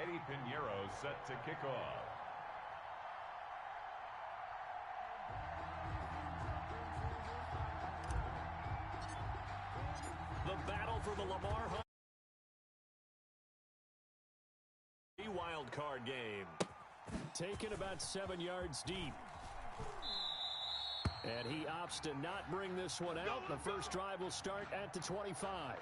Eddie Pinheiro set to kick off. The battle for the Lamar Hunt wild card game. Taken about 7 yards deep. And he opts to not bring this one out. The first drive will start at the 25.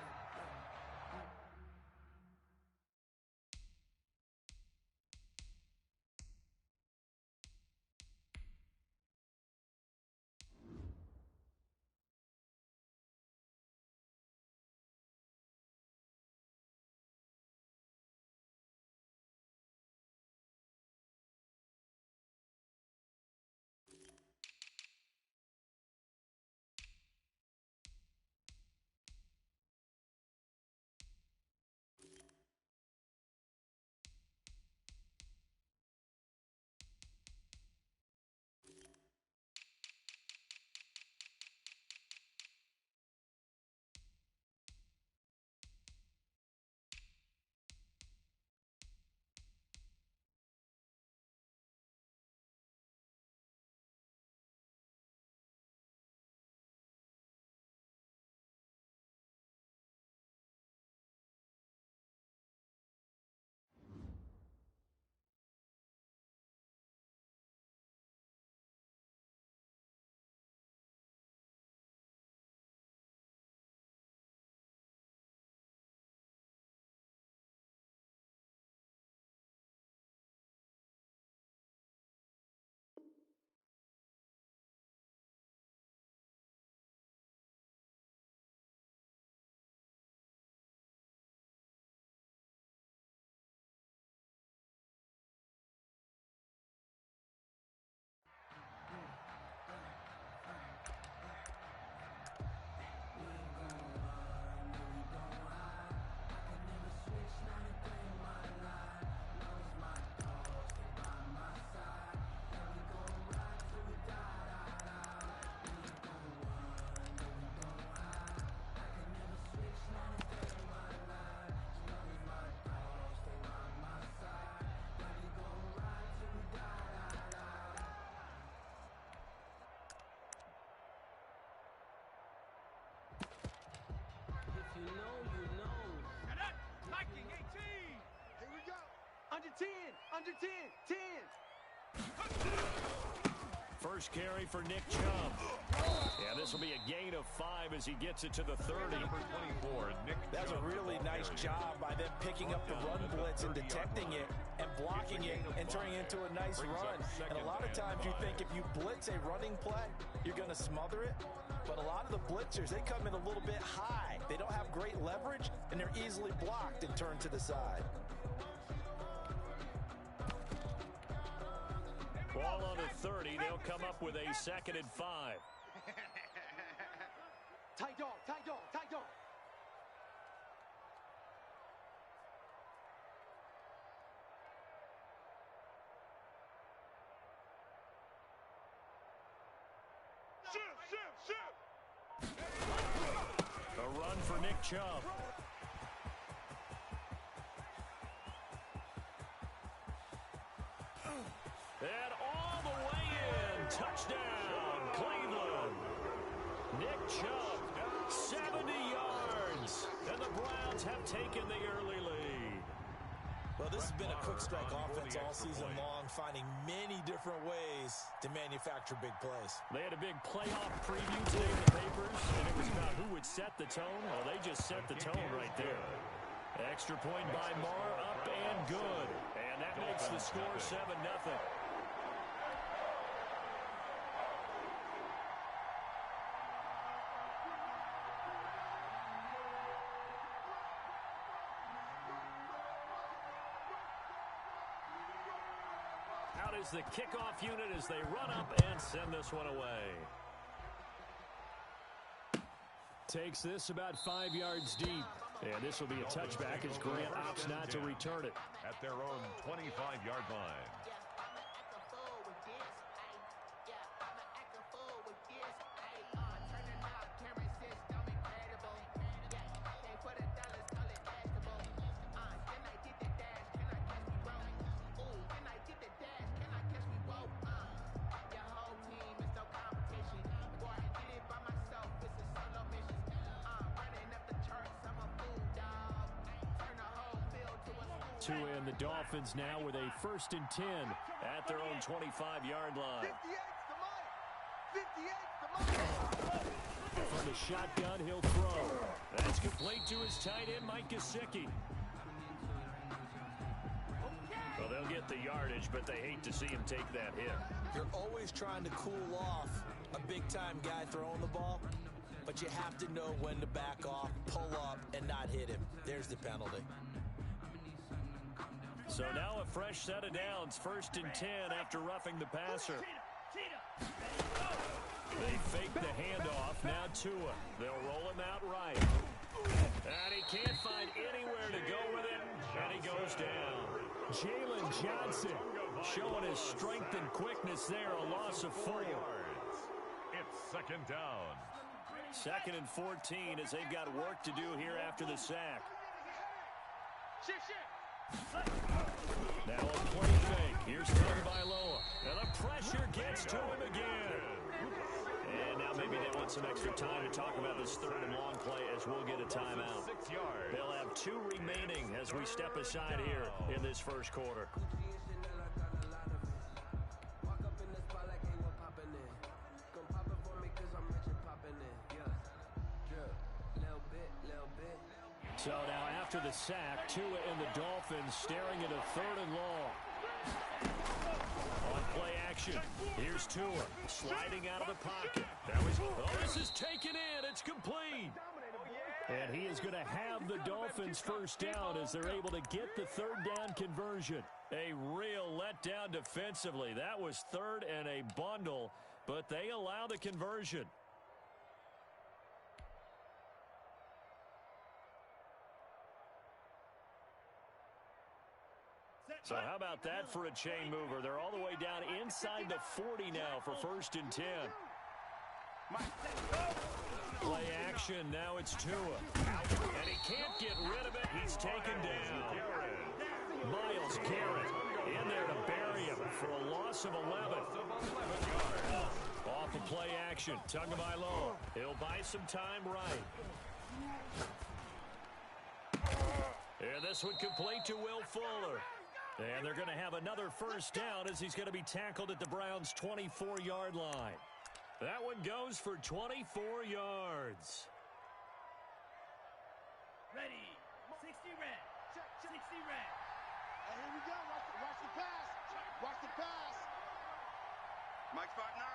Under 10, 10. First carry for Nick Chubb. Yeah, this will be a gain of 5 as he gets it to the 30. Number 24, Nick Chubb. That's a really nice job by them picking up the run blitz and detecting it and blocking it and turning it into a nice run. And a lot of times you think if you blitz a running play, you're going to smother it. But a lot of the blitzers, they come in a little bit high. They don't have great leverage, and they're easily blocked and turned to the side. Ball on the 30. They'll come up with a 2nd and 5. Tight dog, tight dog, tight dog. A run for Nick Chubb. And all the way in. Touchdown, Cleveland. Nick Chubb, 70 yards. And the Browns have taken the early lead. Well, this has been a quick strike offense all season long, finding many different ways to manufacture big plays. They had a big playoff preview today in the papers, and it was about who would set the tone. Well, they just set the tone right there. Extra point by Marr, up and good. And that makes the score 7-0. Out is the kickoff unit as they run up and send this one away. Takes this about 5 yards deep. And this will be a touchback as Grant opts not to return it. At their own 25-yard line. Tua and the Dolphins now with a 1st and 10 at their own 25-yard line. 58's the mic. From the shotgun, he'll throw. That's complete to his tight end, Mike Gesicki. Well, they'll get the yardage, but they hate to see him take that hit. You're always trying to cool off a big-time guy throwing the ball, but you have to know when to back off, pull up, and not hit him. There's the penalty. So now a fresh set of downs, 1st and 10 after roughing the passer. They fake the handoff, now Tua. They'll roll him out right. And he can't find anywhere to go with it, and he goes down. Jalen Johnson showing his strength and quickness there, a loss of 4. It's 2nd down. 2nd and 14 as they've got work to do here after the sack. Now a play fake. Here's Tagovailoa. And the pressure gets to him again. And now maybe they want some extra time to talk about this 3rd and long play as we'll get a timeout. 6 yards. They'll have 2 remaining as we step aside here in this 1st quarter. So now after the sack, Tua and the Dolphins staring at a 3rd and long. On play action, here's Tua sliding out of the pocket. This is taken in. It's complete. And he is going to have the Dolphins 1st down as they're able to get the 3rd down conversion. A real letdown defensively. That was 3rd and a bundle, but they allow the conversion. So how about that for a chain mover? They're all the way down inside the 40 now for 1st and 10. Play action. Now it's Tua. And he can't get rid of it. He's taken down. Myles Garrett in there to bury him for a loss of 11. Off of play action. Tagovailoa. He'll buy some time right. And this one complete to Will Fuller. And they're going to have another 1st down as he's going to be tackled at the Browns' 24-yard line. That one goes for 24 yards. Ready. 60 red. 60 red. And here we go. Watch the pass. Watch the pass. Mike spot 9.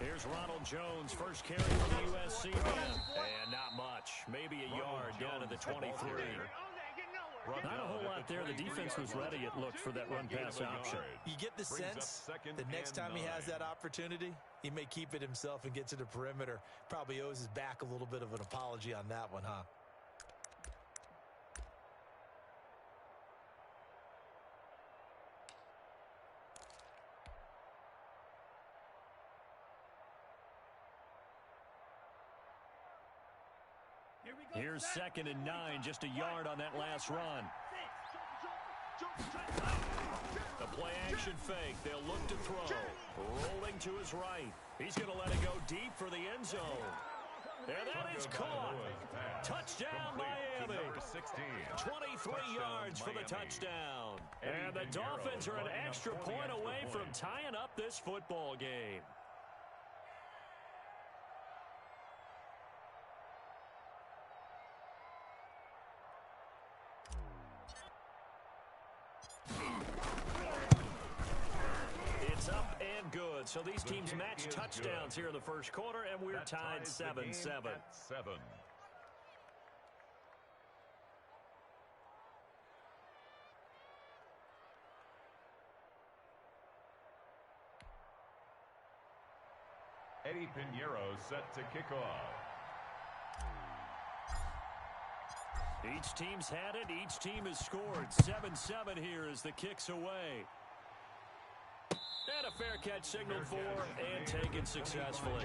Here's Ronald Jones, first carry for the USC man. And not much. Maybe a yard down to the 23. Not a whole lot there. The defense was ready, it looked, for that run-pass option. You get the sense the next time he has that opportunity, he may keep it himself and get to the perimeter. Probably owes his back a little bit of an apology on that one, huh? Here's 2nd and 9, just a yard on that last run. The play action fake. They'll look to throw. Rolling to his right. He's going to let it go deep for the end zone. And that is caught. Touchdown, Miami. 23 yards for the touchdown. And the Dolphins are an extra point away from tying up this football game. It's up and good. So these teams match touchdowns here in the 1st quarter, and we're tied 7-7. 7. Eddie Pinheiro set to kick off. Each team's had it. Each team has scored. 7-7 here as the kick's away. And a fair catch signaled for and taken successfully.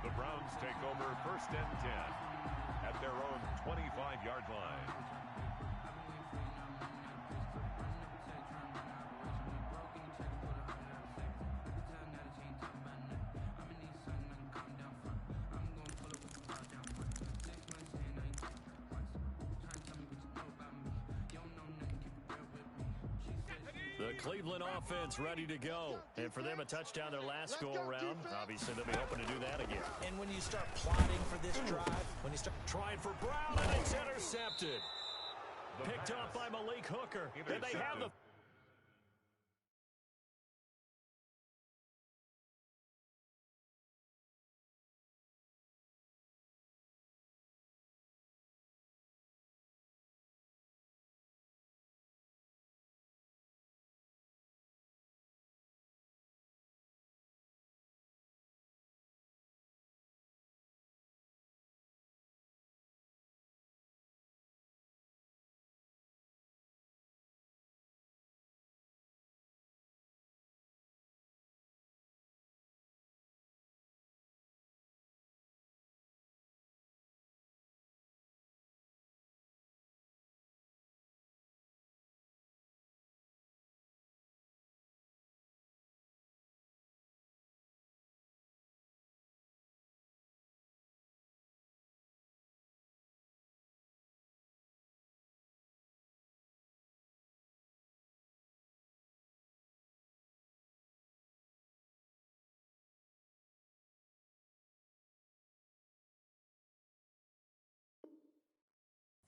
The Browns take over 1st and 10 at their own 25-yard line. Cleveland offense ready to go. And for them, a touchdown their last go-around. Obviously, they'll be hoping to do that again. And when you start plotting for this drive, when you start trying for Brown, and it's intercepted. Picked off by Malik Hooker. And they have the...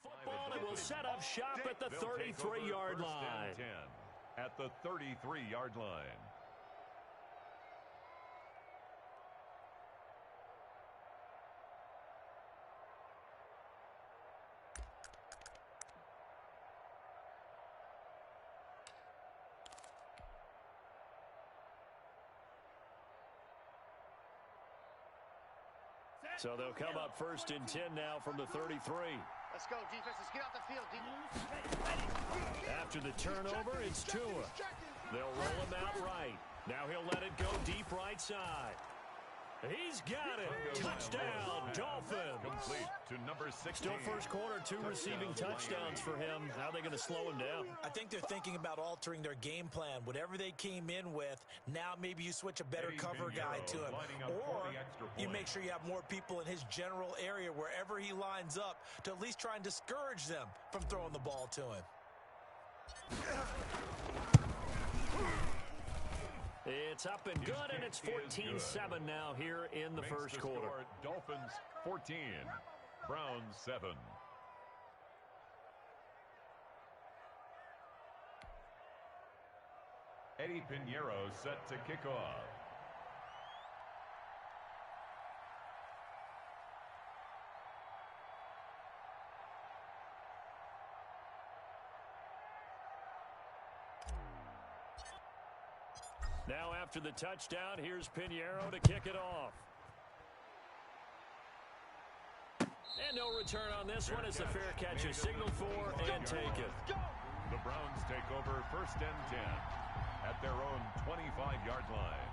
Football, and will set up shop at the 33-yard line. 10 at the 33-yard line. So they'll come up 1st and 10 now from the 33. Let's go, defense. Let's get out the field, defense. After the turnover, it's Tua. They'll roll him out right. Now he'll let it go deep right side. He's got it. Touchdown, Dolphins. Complete to number 16. Still first quarter, 2 receiving touchdowns for him. How are they going to slow him down? I think they're thinking about altering their game plan. Whatever they came in with, now maybe you switch a better cover guy to him. Or you make sure you have more people in his general area wherever he lines up to at least try and discourage them from throwing the ball to him. It's up and good, and it's 14-7 now here in the first quarter. Dolphins 14, Browns 7. Eddie Pinheiro set to kick off. Now after the touchdown, here's Pinheiro to kick it off. And no return on this one as the fair catch is signaled for and taken. The Browns take over 1st and 10 at their own 25-yard line.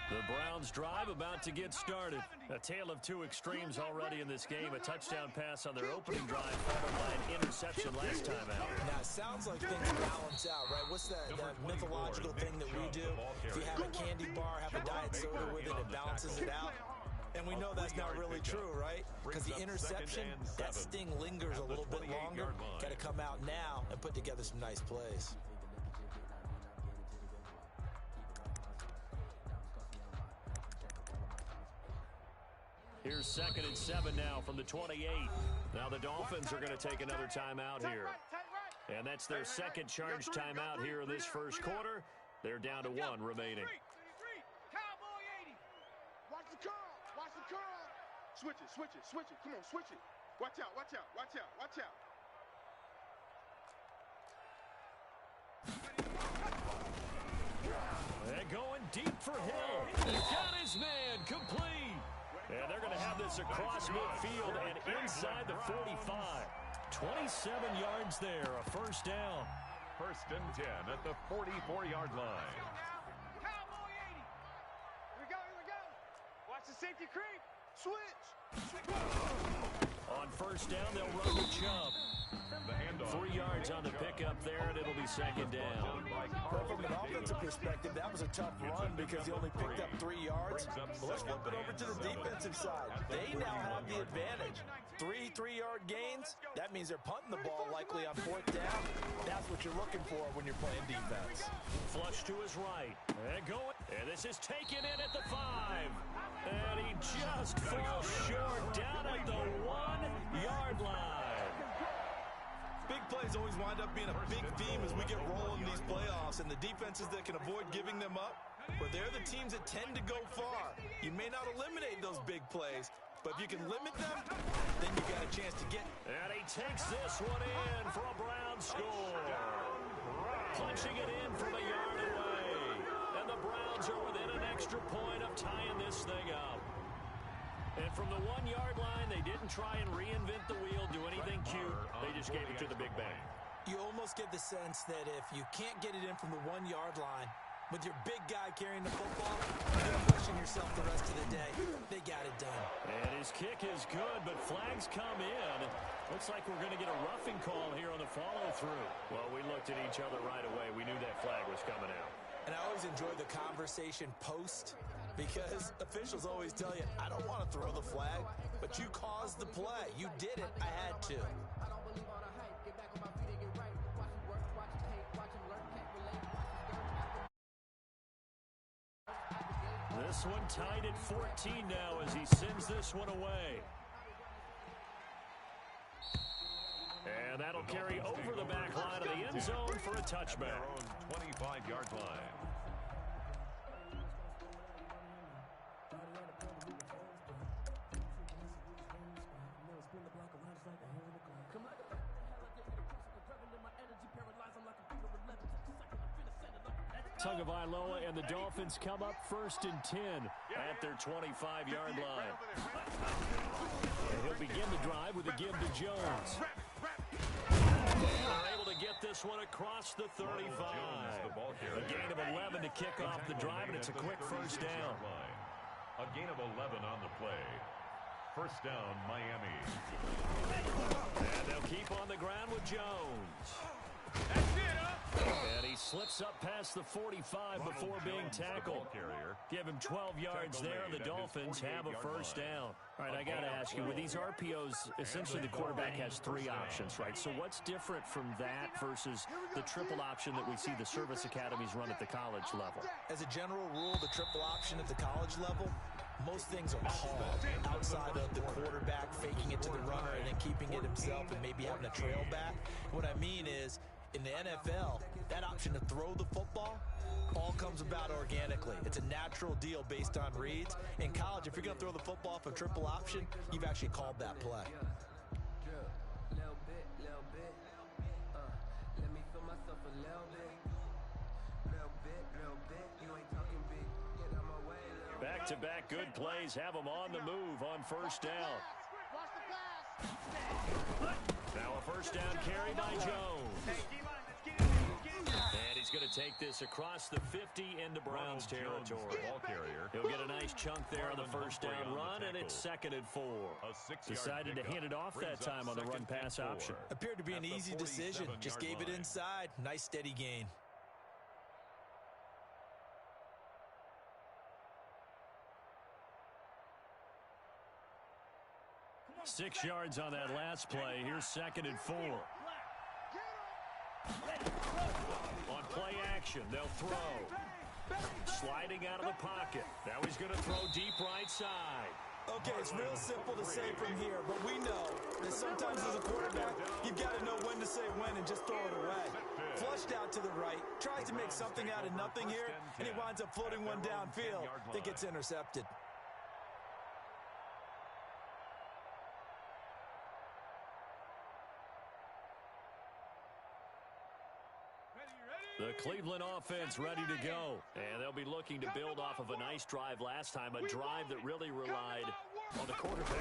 The Browns drive about to get started. A tale of 2 extremes already in this game. A touchdown pass on their opening drive, followed by an interception last time out. Now, it sounds like things balance out, right? What's that mythological thing that we do? If you have a candy bar, have a diet soda with it, it balances it out. And we know that's not really true, right? Because the interception, that sting lingers a little bit longer. Got to come out now and put together some nice plays. Here's 2nd and 7 now from the 28. Now the Dolphins are going to take another timeout here. And that's their 2nd charge timeout here in this first quarter. They're down to 1 remaining. Cowboy 80. Watch the curl. Watch the curl. Switch it, switch it, switch it. Come on, switch it. Watch out, watch out, watch out, watch out. They're going deep for Hill. Got his man complete. And they're going to have this across midfield and inside the 45. 27 yards there, a first down. 1st and 10 at the 44-yard line. Cowboy 80. Here we go, here we go. Watch the safety creep. Switch. On first down, they'll run the jump. The handoff 3 yards on the pickup there, and it'll be second down. Well, from an offensive perspective, that was a tough run because he only picked up 3 yards. Well, let's flip it over to the defensive side. They now have the advantage. 3 3-yard gains, that means they're punting the ball likely on 4th down. That's what you're looking for when you're playing defense. Flush to his right. And going. And this is taken in at the 5. And he just falls short down at the 1-yard line. Big plays always wind up being a big theme as we get rolling these playoffs, and the defenses that can avoid giving them up, well, they're the teams that tend to go far. You may not eliminate those big plays, but if you can limit them, then you got a chance to get. And he takes this one in for a Brown score. Punching it in from a yard away. And the Browns are within an extra point of tying this thing up. And from the 1-yard line, they didn't try and reinvent the wheel, do anything cute. They just gave it to the big bang. You almost get the sense that if you can't get it in from the 1-yard line, with your big guy carrying the football, you're pushing yourself the rest of the day. They got it done. And his kick is good, but flags come in. Looks like we're going to get a roughing call here on the follow-through. Well, we looked at each other right away. We knew that flag was coming out. And I always enjoy the conversation post, because officials always tell you, I don't want to throw the flag, but you caused the play. You did it. I had to. This one tied at 14 now as he sends this one away. And that'll carry over the back line of the end zone for a touchback. Their own 25-yard line. Tagovailoa and the Dolphins come up 1st and 10 at their 25-yard line. And he'll begin the drive with a give to Jones. They're able to get this one across the 35. A gain of 11 to kick off the drive, and it's a quick first down. A gain of 11 on the play. First down, Miami. And they'll keep on the ground with Jones. And he slips up past the 45 before being tackled. Give him 12 yards there, and the Dolphins have a first down. All right, I got to ask you, with these RPOs, essentially the quarterback has 3 options, right? So what's different from that versus the triple option that we see the service academies run at the college level? As a general rule, the triple option at the college level, most things are called outside of the quarterback faking it to the runner and then keeping it himself and maybe having a trail back. What I mean is, in the NFL, that option to throw the football all comes about organically. It's a natural deal based on reads. In college, if you're going to throw the football off a triple option, you've actually called that play. Back-to-back good plays have them on the move on first down. Now a first down carry by Jones. And he's going to take this across the 50 into Browns territory. He'll get a nice chunk there on the first down run, and it's 2nd and 4. Decided to hand it off that time on the run-pass option. Appeared to be an easy decision. Just gave it inside. Nice steady gain. 6 yards on that last play. Here's 2nd and 4. On play action, they'll throw. Sliding out of the pocket. Now he's going to throw deep right side. Okay, it's real simple to say from here, but we know that sometimes as a quarterback, you've got to know when to say when and just throw it away. Flushed out to the right, tries to make something out of nothing here, and he winds up floating one downfield that gets intercepted. The Cleveland offense ready to go. And they'll be looking to build off of a nice drive last time, a drive that really relied on the quarterback.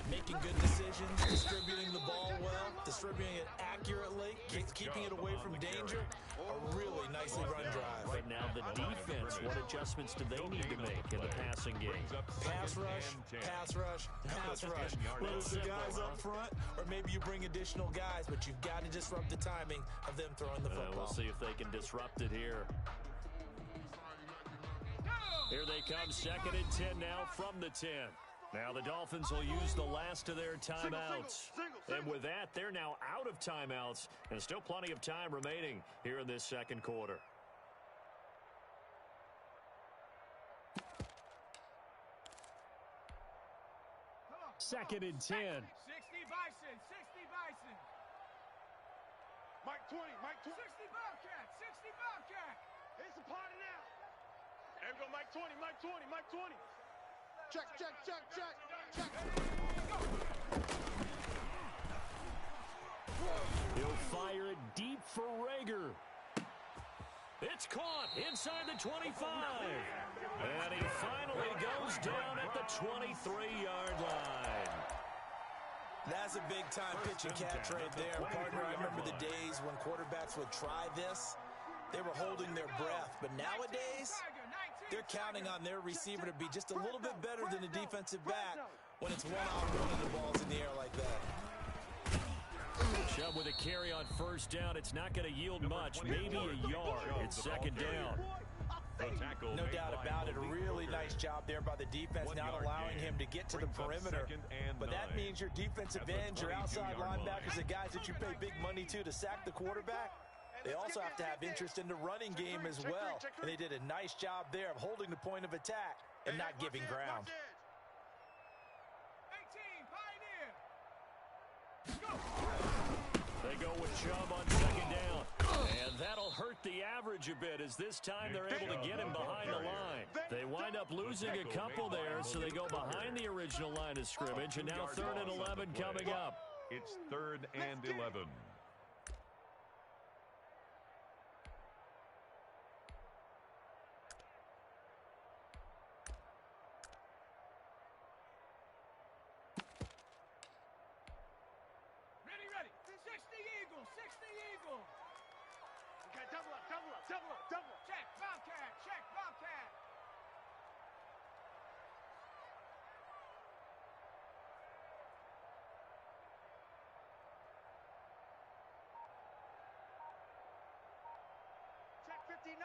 Making good decisions, distributing the ball well, distributing it accurately, keeping it away from danger. A really nicely run drive. Right now, the defense, what adjustments do they need to make in the passing game? Pass rush, pass rush, pass rush. Whether it's the guys up front, or maybe you bring additional guys, but you've got to disrupt the timing of them throwing the football. We'll see if they can disrupt it here. Here they come, 2nd and 10 now from the 10. Now the Dolphins will use the last of their timeouts. And with that, they're now out of timeouts, and still plenty of time remaining here in this second quarter. Second and 10. 60 Bison, 60 Bison. Mike 20, Mike 20. 60 Bobcat, 60 Bobcat. It's a party now. There we go, Mike 20, Mike 20, Mike 20. Check, check, check, check, check. He'll fire it deep for Rager. It's caught inside the 25. And he finally goes down at the 23-yard line. That's a big-time pitch and catch right there. Partner, I remember the days when quarterbacks would try this. They were holding their breath. But nowadays, they're counting on their receiver to be just a little bit better than the defensive back when it's one-on-one and the ball's in the air like that. Chubb with a carry on first down. It's not going to yield much, maybe a yard. It's 2nd down. No doubt about it. A really nice job there by the defense, not allowing him to get to the perimeter. But that means your defensive ends, your outside linebackers, the guys that you pay big money to sack the quarterback, they also have to have interest in the running game as well. And they did a nice job there of holding the point of attack and not giving ground. 18, Pioneer. Go. They go with Chubb on 2nd down. And that'll hurt the average a bit as this time they're able to get him behind the line. They wind up losing a couple there, so they go behind the original line of scrimmage. And now 3rd and 11 coming up. It's 3rd and 11. Ready. 60 Eagles, 60 Eagles. Okay, double up, double up, double up, double up. Check Bobcat, check Bobcat. Check 59.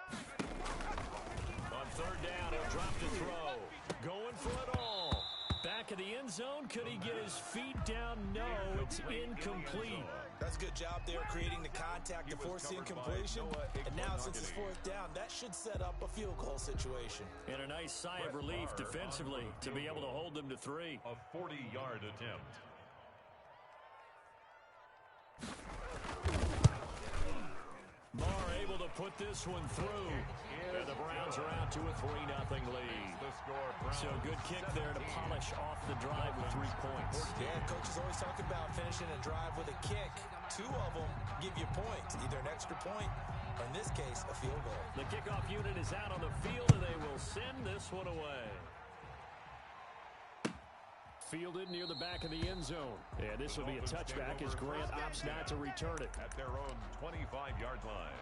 On 3rd down, he'll drop to throw. Going for it all. Back of the end zone. Could he get his feet down? No, it's incomplete. That's a good job there, creating the contact to force the incompletion. And now, since it's 4th down, that should set up a field goal situation. And a nice sigh of relief defensively to be able to hold them to 3. A 40-yard attempt. Barr able to put this one through. And the Browns are out to a 3-0 lead. So good kick there to polish off the drive with 3 points. Yeah, coaches always talk about finishing a drive with a kick. 2 of them give you points, either an extra point or, in this case, a field goal. The kickoff unit is out on the field, and they will send this one away. Fielded near the back of the end zone. And this will be a touchback as Grant opts not to return it. At their own 25-yard line.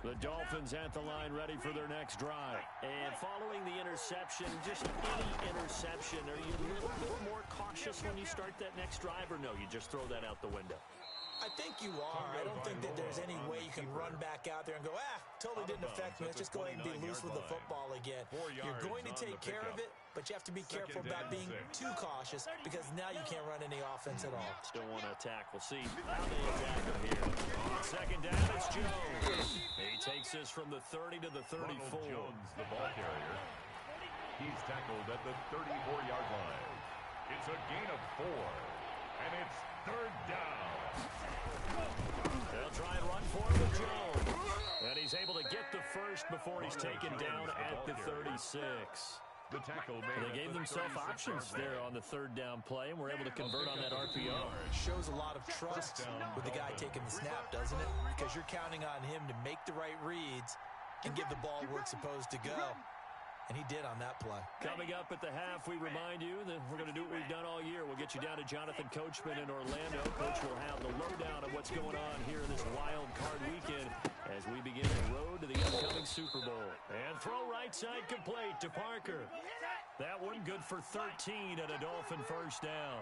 The Dolphins at the line ready for their next drive. And following the interception, just any interception, are you a little bit more cautious when you start that next drive, or no, you just throw that out the window? I think you are. I don't think that there's any way you can run back out there and go, totally didn't affect me. Let's just go ahead and be loose with the football again. You're going to take care of it, but you have to be careful about being too cautious because now you can't run any offense at all. Still want to attack. We'll see how they attack him here. On 2nd down, it's Jones. He takes this from the 30 to the 34. Jones, the ball carrier. He's tackled at the 34-yard line. It's a gain of 4, and it's 3rd down. They'll try and run for it with Jones. And he's able to get the first before he's taken down at the 36. The tackle made. They gave themselves options there on the 3rd down play, and were able to convert on that RPO. Shows a lot of trust with the guy taking the snap, doesn't it? Because you're counting on him to make the right reads and give the ball where it's supposed to go. and he did on that play. Coming up at the half, we remind you that we're going to do what we've done all year. We'll get you down to Jonathan Coachman in Orlando. Coach will have the lowdown of what's going on here in this wild card weekend as we begin the road to the upcoming Super Bowl. And throw right side complete to Parker. That one good for 13 and a Dolphin first down.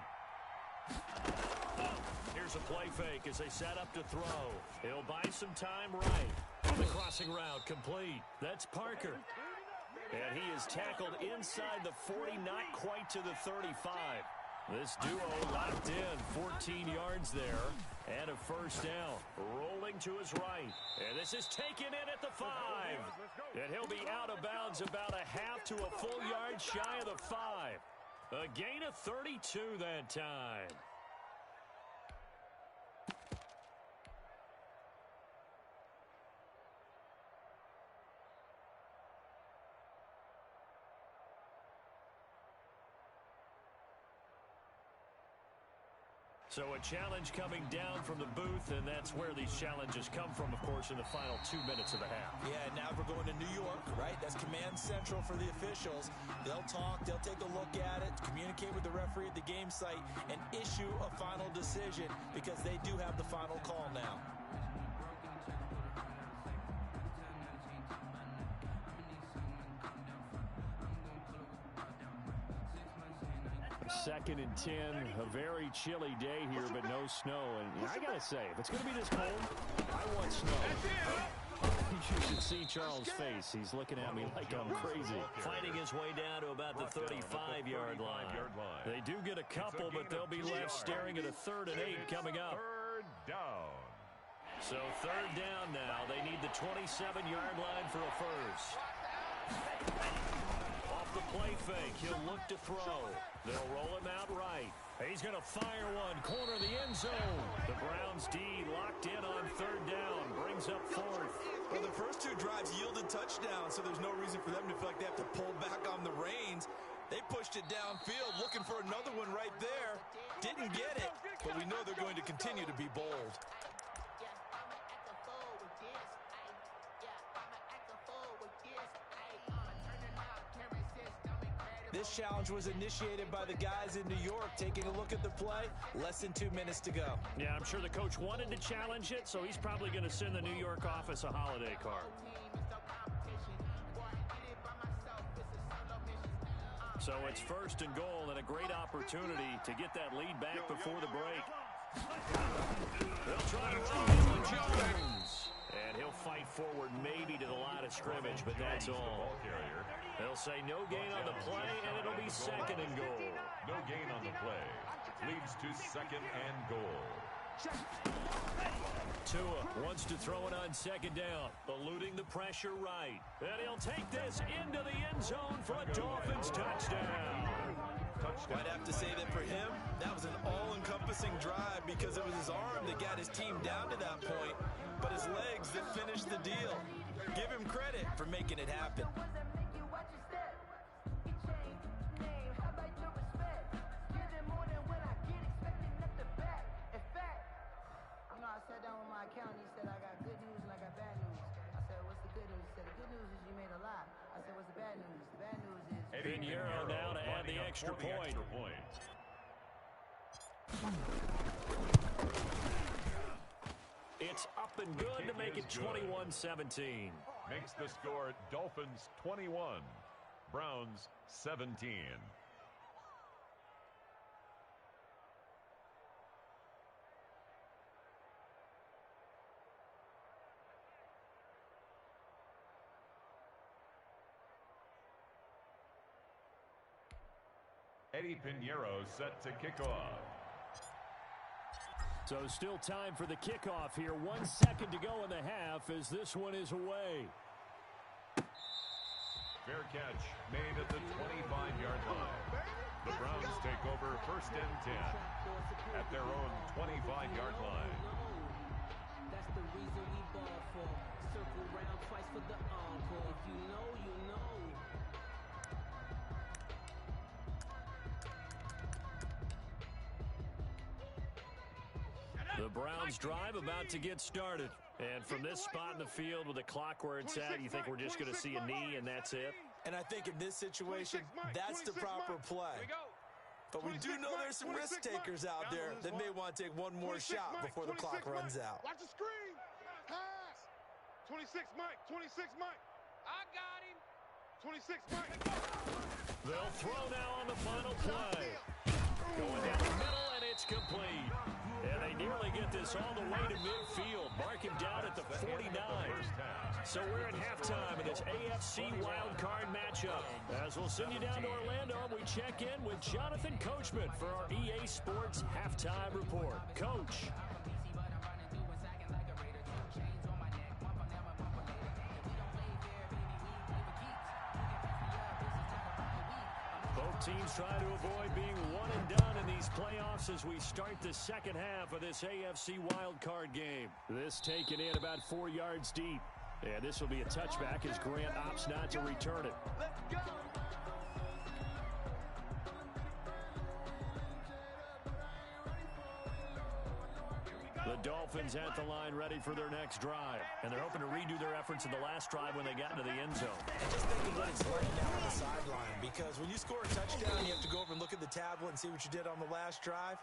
Here's a play fake as they set up to throw. He'll buy some time right. On the crossing route, complete. That's Parker. And he is tackled inside the 40, not quite to the 35. This duo locked in, 14 yards there, and a first down. Rolling to his right. And this is taken in at the 5. And he'll be out of bounds about a half to a full yard shy of the 5. A gain of 32 that time. So a challenge coming down from the booth, and that's where these challenges come from, of course, in the final 2 minutes of the half. Yeah, now we're going to New York, right? That's command central for the officials. They'll talk, they'll take a look at it, communicate with the referee at the game site, and issue a final decision because they do have the final call now. Second and 10, a very chilly day here, but no snow. And I got to say, if it's going to be this cold, I want snow. You should see Charles' face. He's looking at me like I'm crazy. Fighting his way down to about the 35-yard line. They do get a couple, but they'll be left staring at a 3rd and 8 coming up. Third down. So 3rd down now. They need the 27-yard line for a first. Off the play fake, he'll look to throw. They'll roll him out right. He's going to fire one, corner of the end zone. The Browns D locked in on 3rd down, brings up 4th. Well, the first 2 drives yielded touchdowns, so there's no reason for them to feel like they have to pull back on the reins. They pushed it downfield, looking for another one right there. Didn't get it, but we know they're going to continue to be bold. This challenge was initiated by the guys in New York. Taking a look at the play, less than 2 minutes to go. Yeah, I'm sure the coach wanted to challenge it, so he's probably going to send the New York office a holiday card. So it's 1st and goal and a great opportunity to get that lead back before the break. They'll try to run with Jones. And he'll fight forward maybe to the line of scrimmage, but that's all. They'll say no gain on the play, and it'll be 2nd and goal. No gain on the play. Leads to 2nd and goal. Tua wants to throw it on 2nd down, eluding the pressure right. And he'll take this into the end zone for a Dolphins touchdown. I'd have to say that for him, that was an all-encompassing drive because it was his arm that got his team down to that point, but his legs that finished the deal. Give him credit for making it happen. I sat down with my accountant. He said, I got good news and I got bad news. I said, what's the good news? He said, the good news is you made a lot. I said, what's the bad news? The bad news is... Pinheiro now to add the extra point. It's up and good to make it 21-17. Makes the score Dolphins 21, Browns 17. Eddie Pinheiro set to kick off. So still time for the kickoff here. 1 second to go in the half as this one is away. Fair catch made at the 25-yard line. The Browns take over 1st and 10 at their own 25-yard line. That's the reason we ball for. Circle round twice for the encore. If you know, you know. The Browns drive about to get started. And from this spot in the field with the clock where it's at, you think we're just going to see a knee and that's it? And I think in this situation, that's the proper play. But we do know there's some risk takers out there that may want to take one more shot before the clock runs out. Watch the screen. Pass. 26, Mike. 26, Mike. I got him. 26, Mike. They'll throw now on the final play. Going down the middle, and it's complete. And they nearly get this all the way to midfield. Mark him down at the 49. So we're at halftime in this AFC wildcard matchup. As we'll send you down to Orlando, we check in with Jonathan Coachman for our EA Sports Halftime Report. Coach. Both teams try to avoid being one and done in these playoffs as we start the second half of this AFC wildcard game. This taken in about 4 yards deep. And this will be a touchback as Grant opts not to return it. Let's go. The Dolphins at the line ready for their next drive. And they're hoping to redo their efforts in the last drive when they got into the end zone. And just think of what it's like now on the sideline. Because when you score a touchdown, you have to go over and look at the tablet and see what you did on the last drive.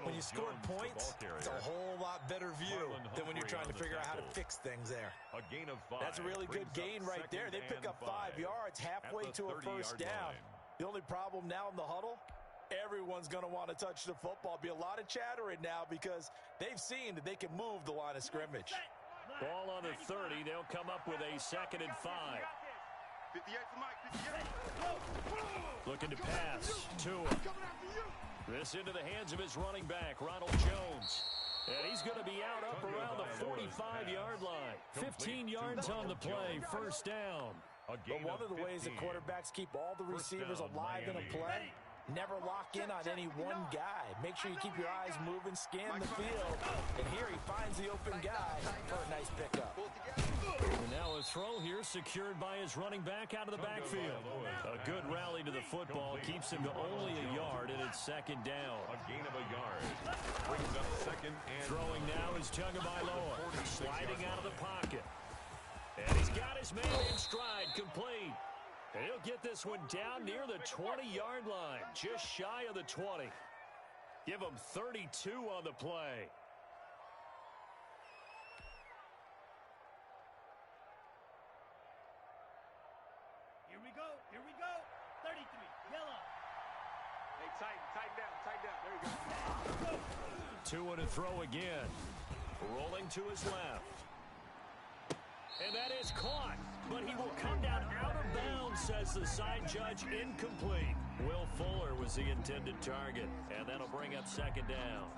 When you scored points, it's a whole lot better view than when you're trying to figure out how to fix things there. A gain of 5. That's a really good gain right there. They pick up 5 yards halfway to a first down. The only problem now in the huddle, everyone's going to want to touch the football. Be a lot of chattering now because they've seen that they can move the line of scrimmage. Ball on the 30. They'll come up with a 2nd and 5. 58 for Mike. 58. Looking to pass. Tua. This into the hands of his running back, Ronald Jones. And he's going to be out up around the 45-yard line. 15 yards on the play. First down. But one of the ways that quarterbacks keep all the receivers alive in a play, never lock in on any one guy. Make sure you keep your eyes moving, scan the field. And here he finds the open guy for a nice pickup. And now a throw here secured by his running back out of the backfield. A good rally to the football keeps him to only a yard, and it's 2nd down. A gain of a yard. Brings up 2nd and... Throwing now is Tagovailoa, sliding out of the pocket. And he's got his man in stride, complete. And he'll get this one down near the 20-yard line, just shy of the 20. Give him 32 on the play. Here we go. Here we go. 33. Yellow. Hey, tighten down. There you go. Tua to throw again. Rolling to his left. And that is caught. But he will come down out of bounds, says the side judge. Incomplete. Will Fuller was the intended target. And that'll bring up 2nd down.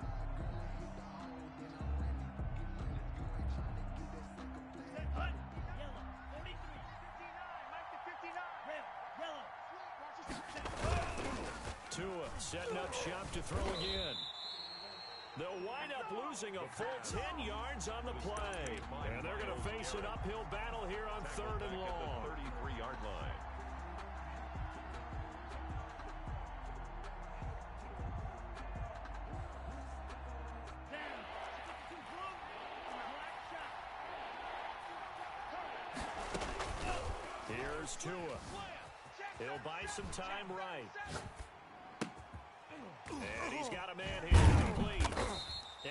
Yellow. 43. 59. Mike to 59. Red. Yellow. Tua setting up shop to throw again. They'll wind up losing a full 10 yards on the play. And they're going to face an uphill battle here on 3rd and long. 33-yard line. Here's Tua. He'll buy some time right. And he's got a man here, complete.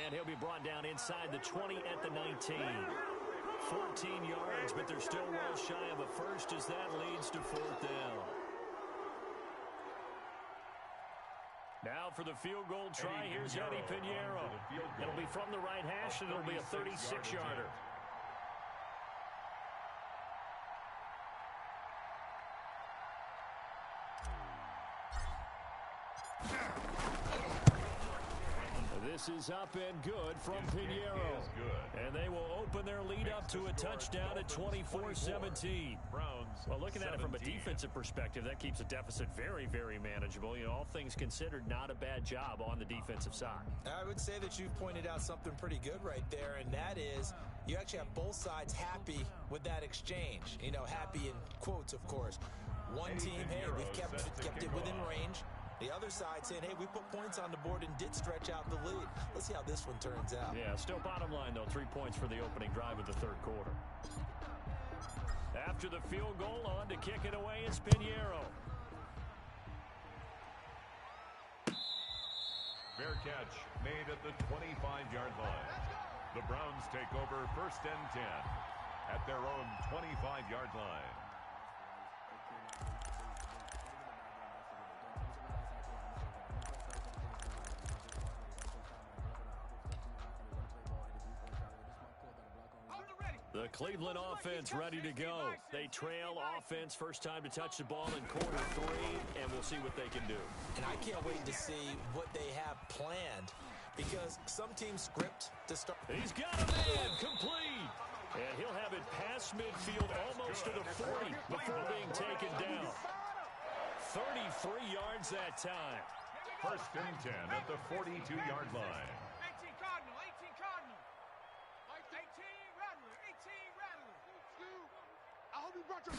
And he'll be brought down inside the 20 at the 19. 14 yards, but they're still well shy of a first as that leads to 4th down. Now for the field goal try, here's Eddie Pinheiro. It'll be from the right hash, and it'll be a 36-yarder. This is up and good from Pinheiro. And they will open their lead up to a touchdown at 24-17. Well, looking at it from a defensive perspective, that keeps the deficit very, very manageable. You know, all things considered, not a bad job on the defensive side. I would say that you've pointed out something pretty good right there, and that is you actually have both sides happy with that exchange. You know, happy in quotes, of course. One team, hey, we've kept it within range. The other side saying, hey, we put points on the board and did stretch out the lead. Let's see how this one turns out. Yeah, still bottom line, though, 3 points for the opening drive of the 3rd quarter. After the field goal, on to kick it away is Pinheiro. Fair catch made at the 25-yard line. The Browns take over 1st and 10 at their own 25-yard line. The Cleveland offense ready to go. They trail offense first time to touch the ball in quarter 3, and we'll see what they can do. And I can't wait to see what they have planned, because some teams script to start. He's got a man complete. And he'll have it past midfield almost to the 40 before being taken down. 33 yards that time. 1st and 10 at the 42-yard line. 18 Cardinal, 18 Cardinal. 18 Rattler, 18 Rattler. I hope you brought your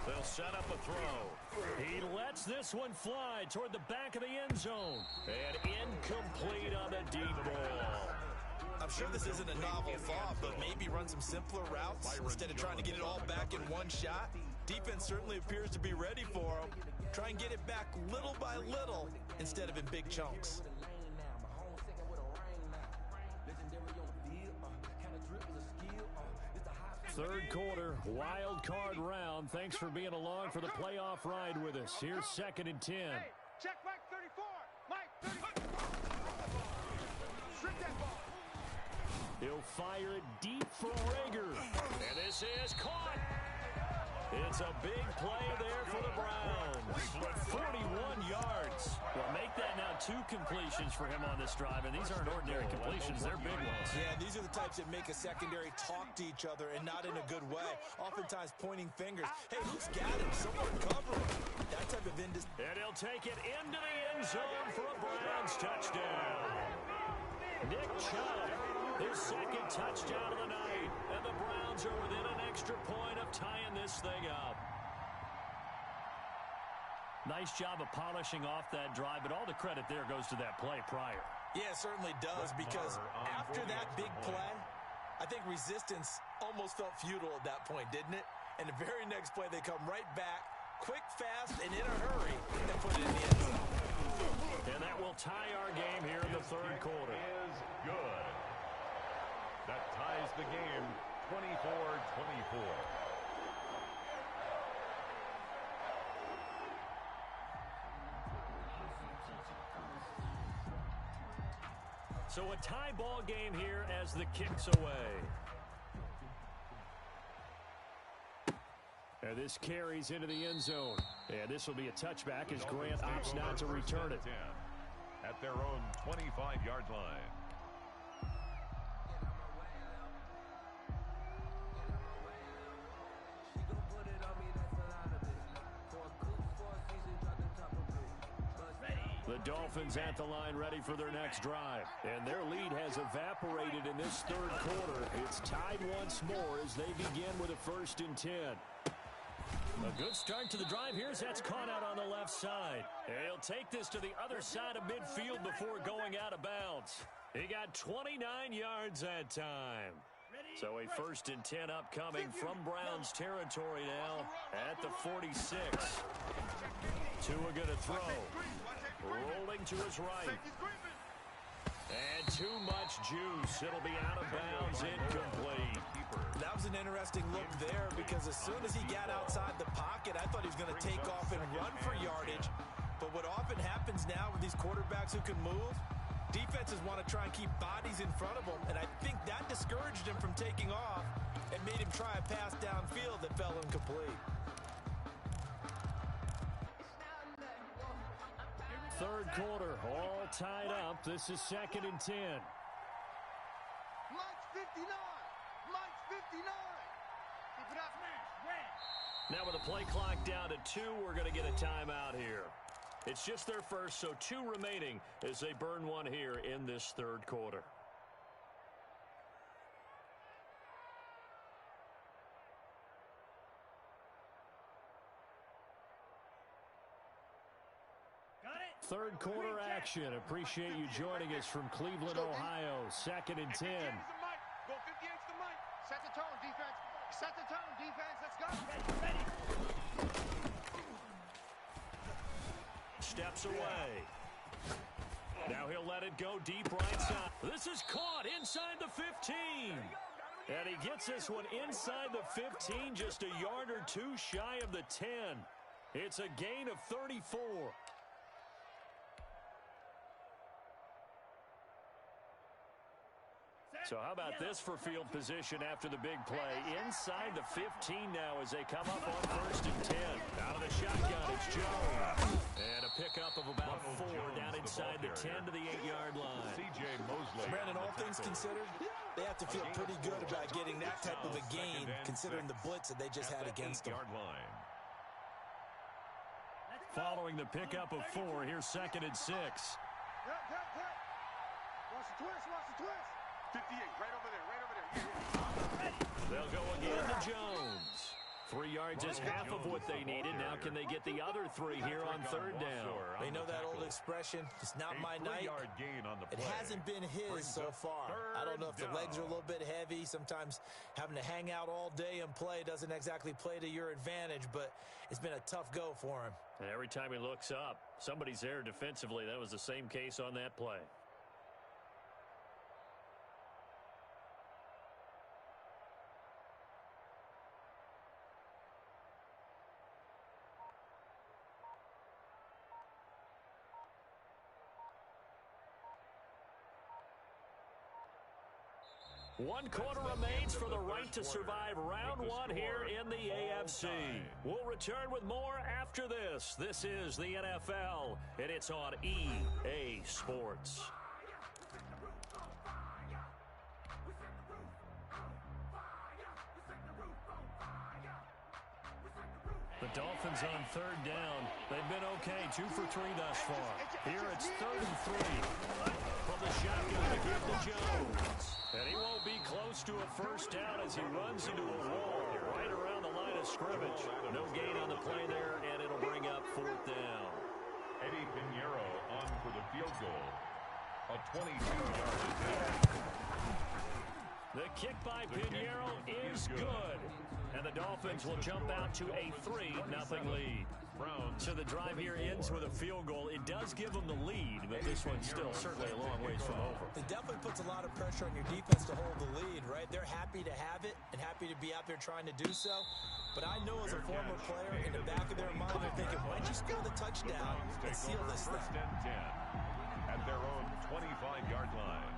They'll set up a throw. He lets this one fly toward the back of the end zone. And incomplete on the deep ball. I'm sure this isn't a novel thought, but maybe run some simpler routes instead of trying to get it all back in one shot. Defense certainly appears to be ready for him. Try and get it back little by little instead of in big chunks. Third quarter, wild card round. Thanks for being along for the playoff ride with us. Here's 2nd and 10. Hey, check Mike 34. Mike 34. Strip that ball. He'll fire it deep for Rager. And this is caught. It's a big play there for the Browns. 41 yards. Well, make that now 2 completions for him on this drive, and these aren't ordinary completions. They're big ones. Yeah, these are the types that make a secondary talk to each other, and not in a good way. Oftentimes pointing fingers. Hey, who's got him? Someone cover him. That type of And he'll take it into the end zone for a Browns touchdown. Nick Chubb, his 2nd touchdown of the night, and the Browns are within an extra point of tying this thing up. Nice job of polishing off that drive, but all the credit there goes to that play prior. Yeah, it certainly does, because after that big play, I think resistance almost felt futile at that point, didn't it? And the very next play, they come right back, quick, fast, and in a hurry, and put it in the end zone. And that will tie our game here in the 3rd quarter. Is good. That ties the game 24-24. So a tie ball game here as the kick's away. And this carries into the end zone. And this will be a touchback as Grant opts not to return it. At their own 25-yard line. The Dolphins at the line ready for their next drive. And their lead has evaporated in this 3rd quarter. It's tied once more as they begin with a 1st and 10. A good start to the drive here as that's caught out on the left side. He'll take this to the other side of midfield before going out of bounds. He got 29 yards that time. So a 1st and 10 upcoming from Browns territory now at the 46. Tua gonna throw. Rolling to his right. And too much juice. It'll be out of bounds, incomplete. That was an interesting look there, because as soon as he got outside the pocket, I thought he was going to take off and run for yardage. But what often happens now with these quarterbacks who can move, defenses want to try and keep bodies in front of them, and I think that discouraged him from taking off and made him try a pass downfield that fell incomplete. 3rd quarter, all tied up. This is 2nd and 10. Mike's 59. Mike's 59. Keep it up, man. Now with the play clock down to 2, we're going to get a timeout here. It's just their first, so 2 remaining as they burn one here in this 3rd quarter. Third quarter action. Appreciate you joining us from Cleveland, Ohio. 2nd and 10. Go 58 to the mic. Set the tone, defense. Set the tone, defense. Let's go. Ready. Steps away. Now he'll let it go deep right side. This is caught inside the 15. And he gets this one inside the 15, just a yard or two shy of the 10. It's a gain of 34. So how about this for field position after the big play? Inside the 15 now as they come up on 1st and 10. Out of the shotgun, it's Jones. And a pickup of about 4 down inside the 10 to the 8-yard line. C.J. Mosley. Brandon, all things considered, they have to feel pretty good about getting that type of a gain considering the blitz that they just had against them. Following the pickup of 4, here's 2nd and 6. Watch the twist. Watch the twist. 58, right over there. They'll go again to Jones. 3 yards is half of what they needed. Now can they get the other 3 here on 3rd down? They know that old expression, it's not my night. It hasn't been his so far. I don't know if the legs are a little bit heavy. Sometimes having to hang out all day and play doesn't exactly play to your advantage, but it's been a tough go for him. And every time he looks up, somebody's there defensively. That was the same case on that play. One quarter remains for the right to survive round 1 here in the AFC. We'll return with more after this. This is the NFL, and it's on EA Sports. The Dolphins on 3rd down. They've been okay, 2 for 3 thus far. Here it's 3rd and 3. From the shotgun to give to Jones. And he won't be close to a 1st down as he runs into a wall right around the line of scrimmage. No gain on the play there, and it'll bring up 4th down. Eddie Pinheiro on for the field goal. A 22-yard attempt. The kick by Pinheiro is good. And the Dolphins will jump out to a 3-0 lead. So the drive here ends with a field goal. It does give them the lead, but this one's still certainly a long ways from over. It definitely puts a lot of pressure on your defense to hold the lead, right? They're happy to have it and happy to be out there trying to do so. But I know as a former player, in the back of their mind, they're thinking, why'd you score the touchdown and seal this thing? 1st and 10 at their own 25-yard line.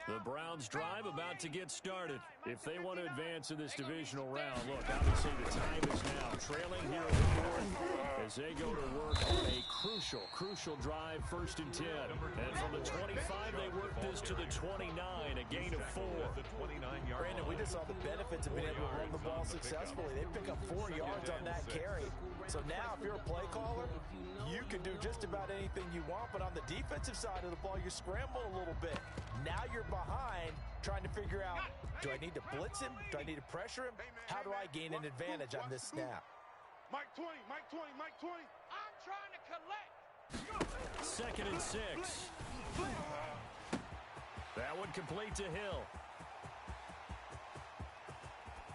The Browns drive about to get started. If they want to advance in this divisional round, look, obviously the time is now. Trailing here in the 4th as they go to work on a crucial drive, 1st and 10. And from the 25, they work this to the 29, a gain of 4. Brandon, we just saw the benefits of being able to run the ball successfully. They pick up 4 yards on that carry. So now if you're a play caller, you can do just about anything you want, but on the defensive side of the ball, you're scrambling a little bit. Now you're behind, trying to figure out, do I need to blitz him? Do I need to pressure him? How do I gain an advantage on this snap? Mike 20, Mike 20, Mike 20. I'm trying to collect. 2nd and 6. That one complete to Hill.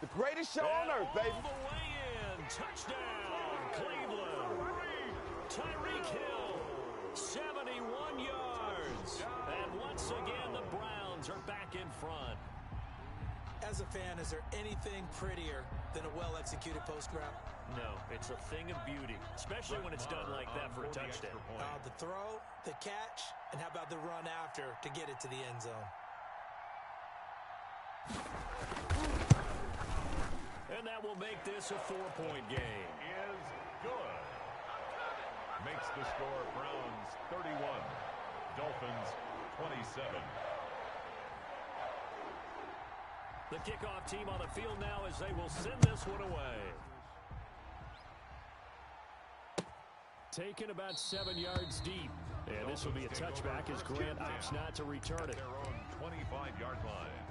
The greatest show on earth, baby. All the way in. Touchdown, Cleveland. Tyreek Hill, 71 yards. And once again, the Browns are back in front. As a fan, is there anything prettier than a well-executed post route? No, it's a thing of beauty, especially when it's done like that for a touchdown. The throw, the catch, and how about the run after to get it to the end zone? And that will make this a 4-point game. Is good. Makes the score Browns 31, Dolphins 27. The kickoff team on the field now as they will send this one away. Taken about 7 yards deep. And this will be a touchback as Grant opts not to return it. Their own 25-yard line.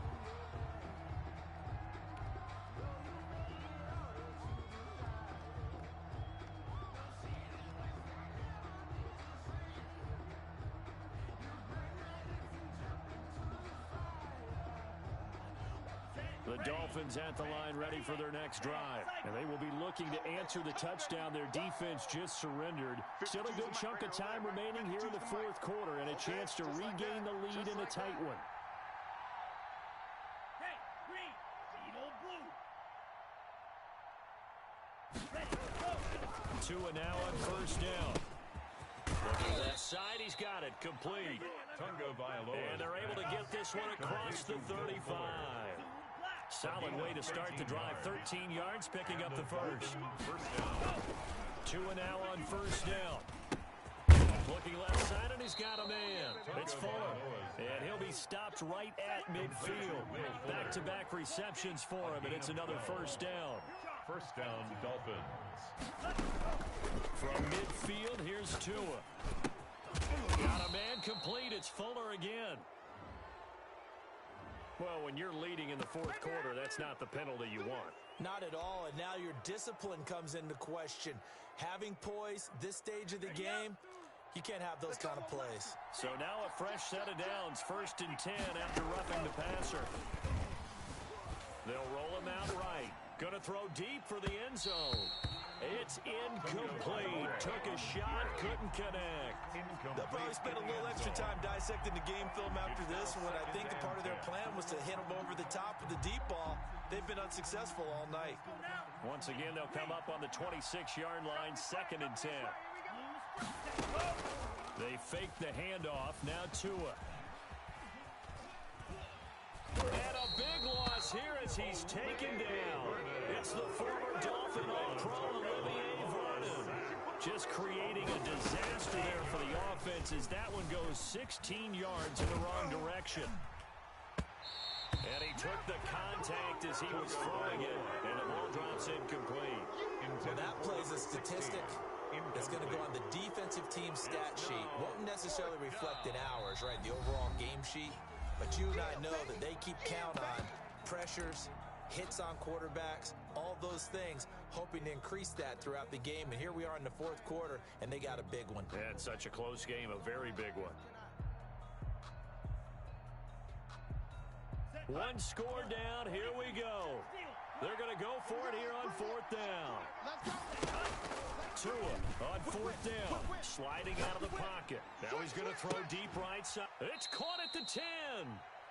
The Dolphins at the line ready for their next drive. And they will be looking to answer the touchdown their defense just surrendered. Still a good chunk of time remaining here in the fourth quarter and a chance to regain the lead in a tight one. Hey, green, Eagle blue. Tua now on first down. Looking left side, he's got it, complete. Tunga Vailoa. And they're able to get this one across the 35. Solid way to start the drive. 13 yards, picking up the first. First down. Tua now on first down. Looking left side, and he's got a man. It's Fuller. And he'll be stopped right at midfield. Back-to-back receptions for him, and it's another first down. First down, Dolphins. From midfield, here's Tua. Got a man complete. It's Fuller again. Well, when you're leading in the fourth quarter, that's not the penalty you want. Not at all, and now your discipline comes into question. Having poise this stage of the game, you can't have those kind of plays. So now a fresh set of downs, 1st and 10 after roughing the passer. They'll roll him out right. Gonna throw deep for the end zone. It's incomplete. Took a shot, couldn't connect. They'll probably spend a little extra time dissecting the game film after this one. I think a part of their plan was to hit them over the top of the deep ball. They've been unsuccessful all night. Once again, they'll come up on the 26-yard line, 2nd and 10. They fake the handoff. Now Tua. And a big loss here as he's taken down. It's the former Dolphin All-Pro Olivier Vernon. Just creating a disaster there for the offense as that one goes 16 yards in the wrong direction. And he took the contact as he was throwing it, and the ball drops incomplete. Well, that plays a statistic that's going to go on the defensive team stat sheet. Won't necessarily reflect in ours, right, the overall game sheet. But you and I know that they keep count on pressures, hits on quarterbacks, all those things, hoping to increase that throughout the game. And here we are in the fourth quarter, and they got a big one. Yeah, it's such a close game, a very big one. One score down, here we go. They're going to go for it here on 4th down. Tua on 4th down, sliding out of the pocket. Now he's going to throw deep right side. It's caught at the 10.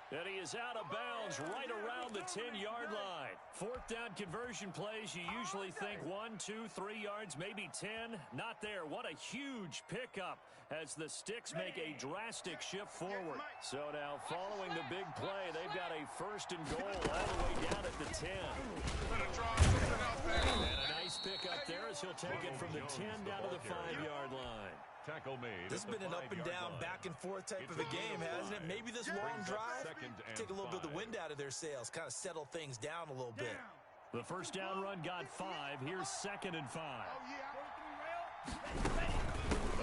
And he is out of bounds right around the 10-yard line. 4th down conversion plays, you usually think 1, 2, 3 yards, maybe 10. Not there. What a huge pickup as the Sticks make a drastic shift forward. So now following the big play, they've got a 1st and goal all the way down at the 10. And a nice pickup there as he'll take it from the 10 down to the 5-yard line. Tackle made. This has been an up and down, back and forth type of a game, hasn't it? Maybe this long drive, take a little bit of the wind out of their sails, kind of settle things down a little bit. The first down run got 5. Here's 2nd and 5.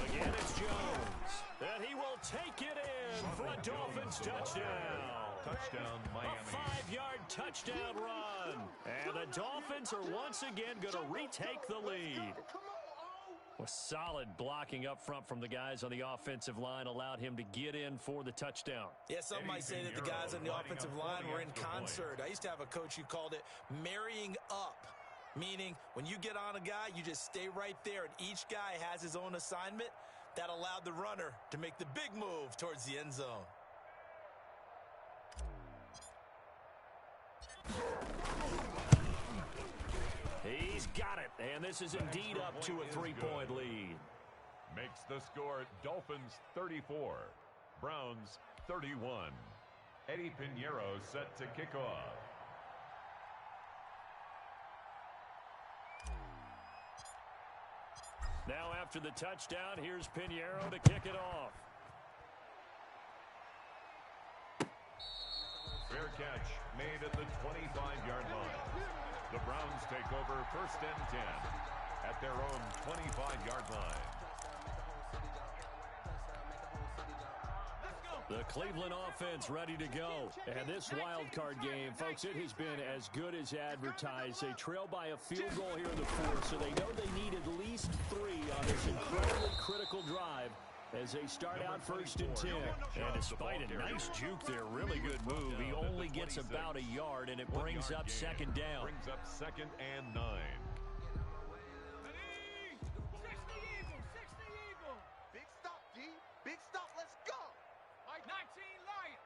Again, it's Jones. And he will take it in for a Dolphins touchdown. Touchdown, Miami. A 5-yard touchdown run. And the Dolphins are once again going to retake the lead. With solid blocking up front from the guys on the offensive line allowed him to get in for the touchdown. Yeah, some might say that the guys on the offensive line were in concert. I used to have a coach who called it marrying up, meaning when you get on a guy, you just stay right there, and each guy has his own assignment. That allowed the runner to make the big move towards the end zone. He's got it, and this is indeed up to a 3-point lead. Makes the score Dolphins 34, Browns 31. Eddie Pinheiro set to kick off. Now after the touchdown, here's Pinheiro to kick it off. Fair catch made at the 25-yard line. The Browns take over 1st and 10 at their own 25-yard line. The Cleveland offense ready to go. And this wild card game, folks, it has been as good as advertised. They trail by a field goal here in the fourth, so they know they need at least 3 on this incredibly critical drive as they start out 1st and 10. And despite a nice juke there, really good move, he only gets about a yard, and it brings up 2nd down. Brings up 2nd and 9. Big stop, D. Big stop. Let's go. Mike 19 Lion.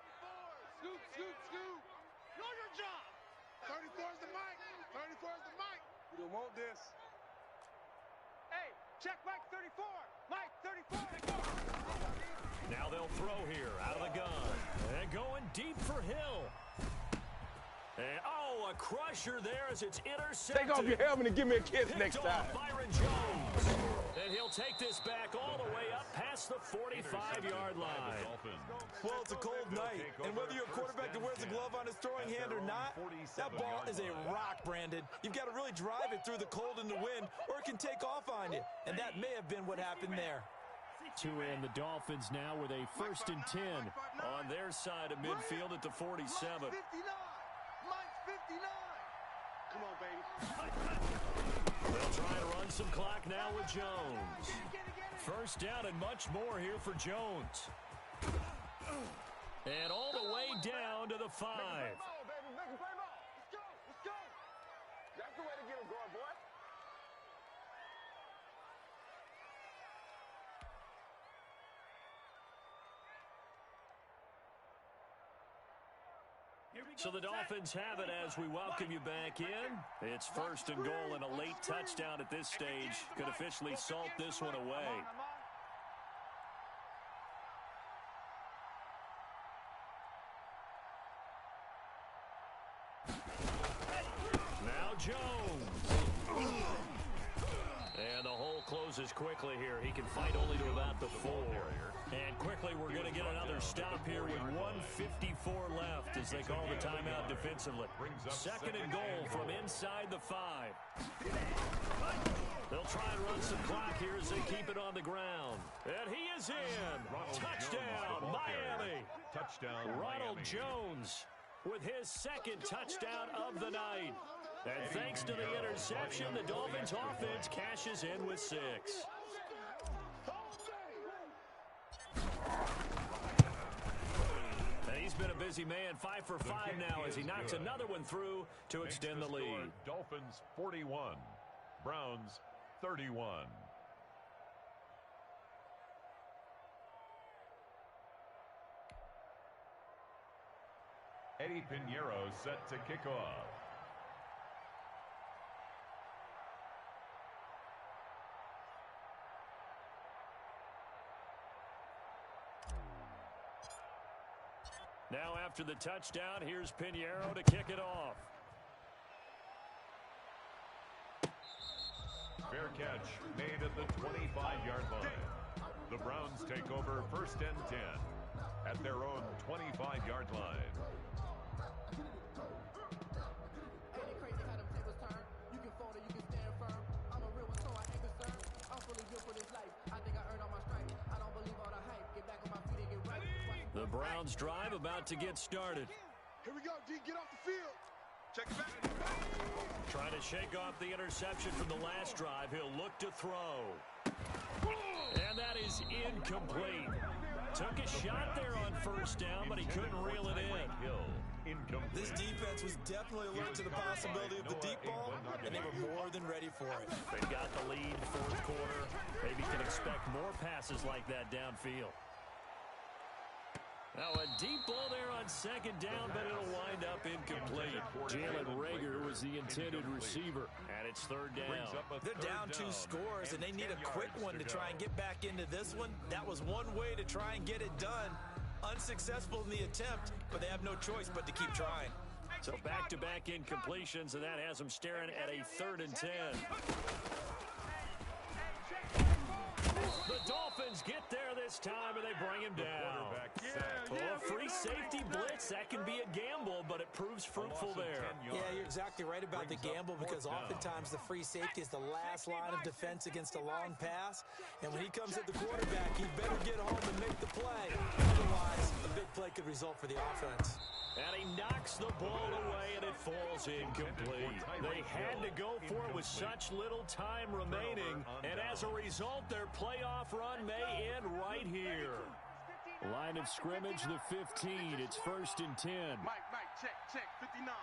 Scoop, scoop, scoop. Know your job. 34 is the mic. 34 is the mic. We don't want this. Hey, check Mike 34. Mike 34. Now they'll throw here out of the gun. And going deep for Hill. And, a crusher there as it's intercepted. Take off your helmet and give me a kiss Picked next off time. Byron Jones. And he'll take this back all the way up past the 45-yard line. Well, it's a cold night, and whether you're a quarterback that wears a glove on his throwing hand or not, that ball is a rock, Brandon. You've got to really drive it through the cold and the wind, or it can take off on you, and that may have been what happened there. To end the Dolphins now with a 1st and 10 on their side of midfield at the 47. Mike's 59. Mike's 59. Come on, baby. They'll try to run some clock now with Jones. 1st down and much more here for Jones. And all the way down to the 5. Let's go. Let's go. That's the way to get him going, boy. So the Dolphins have it as we welcome you back in. It's 1st and goal, and a late touchdown at this stage could officially salt this one away. Now Jones. And the hole closes quickly here. He can fight only to about the 4. And quickly we're going to get another stop here with 1:54 left as they call the timeout defensively. 2nd and goal from inside the 5. They'll try and run some clock here as they keep it on the ground. And he is in. Touchdown, Miami. Touchdown, Ronald Miami. Jones with his 2nd touchdown of the night. And thanks to the interception, the Dolphins offense cashes in with 6. And he's been a busy man, 5 for 5 now as he knocks another one through to extend the lead. Dolphins 41, Browns 31. Eddie Pinheiro set to kick off. Now after the touchdown, here's Pinheiro to kick it off. Fair catch made at the 25-yard line. The Browns take over 1st and 10 at their own 25-yard line. The Browns drive about to get started. Here we go, D. Get off the field. Check it back. Trying to shake off the interception from the last drive. He'll look to throw. And that is incomplete. Took a shot there on 1st down, but he couldn't reel it in. This defense was definitely alert to the possibility of the deep ball, and they were more than ready for it. They got the lead 4th quarter. Maybe can expect more passes like that downfield. Now a deep ball there on 2nd down, but it'll wind up incomplete. Jalen Reagor was the intended receiver, and it's 3rd down. They're down 2 scores, and they need a quick one to try and get back into this one. That was one way to try and get it done. Unsuccessful in the attempt, but they have no choice but to keep trying. So back-to-back incompletions, and that has them staring at a 3rd and 10. The Dolphins get there this time, and they bring him down. Free safety blitz, that can be a gamble, but it proves fruitful there. Yeah, you're exactly right about the gamble because oftentimes the free safety is the last line of defense against a long pass. And when he comes at the quarterback, he better get home and make the play. Otherwise, a big play could result for the offense. And he knocks the ball away, and it falls incomplete. They had to go for it with such little time remaining, and as a result, their playoff run may end right here. Line of scrimmage, the 15. It's 1st and 10. Mike, check, 59.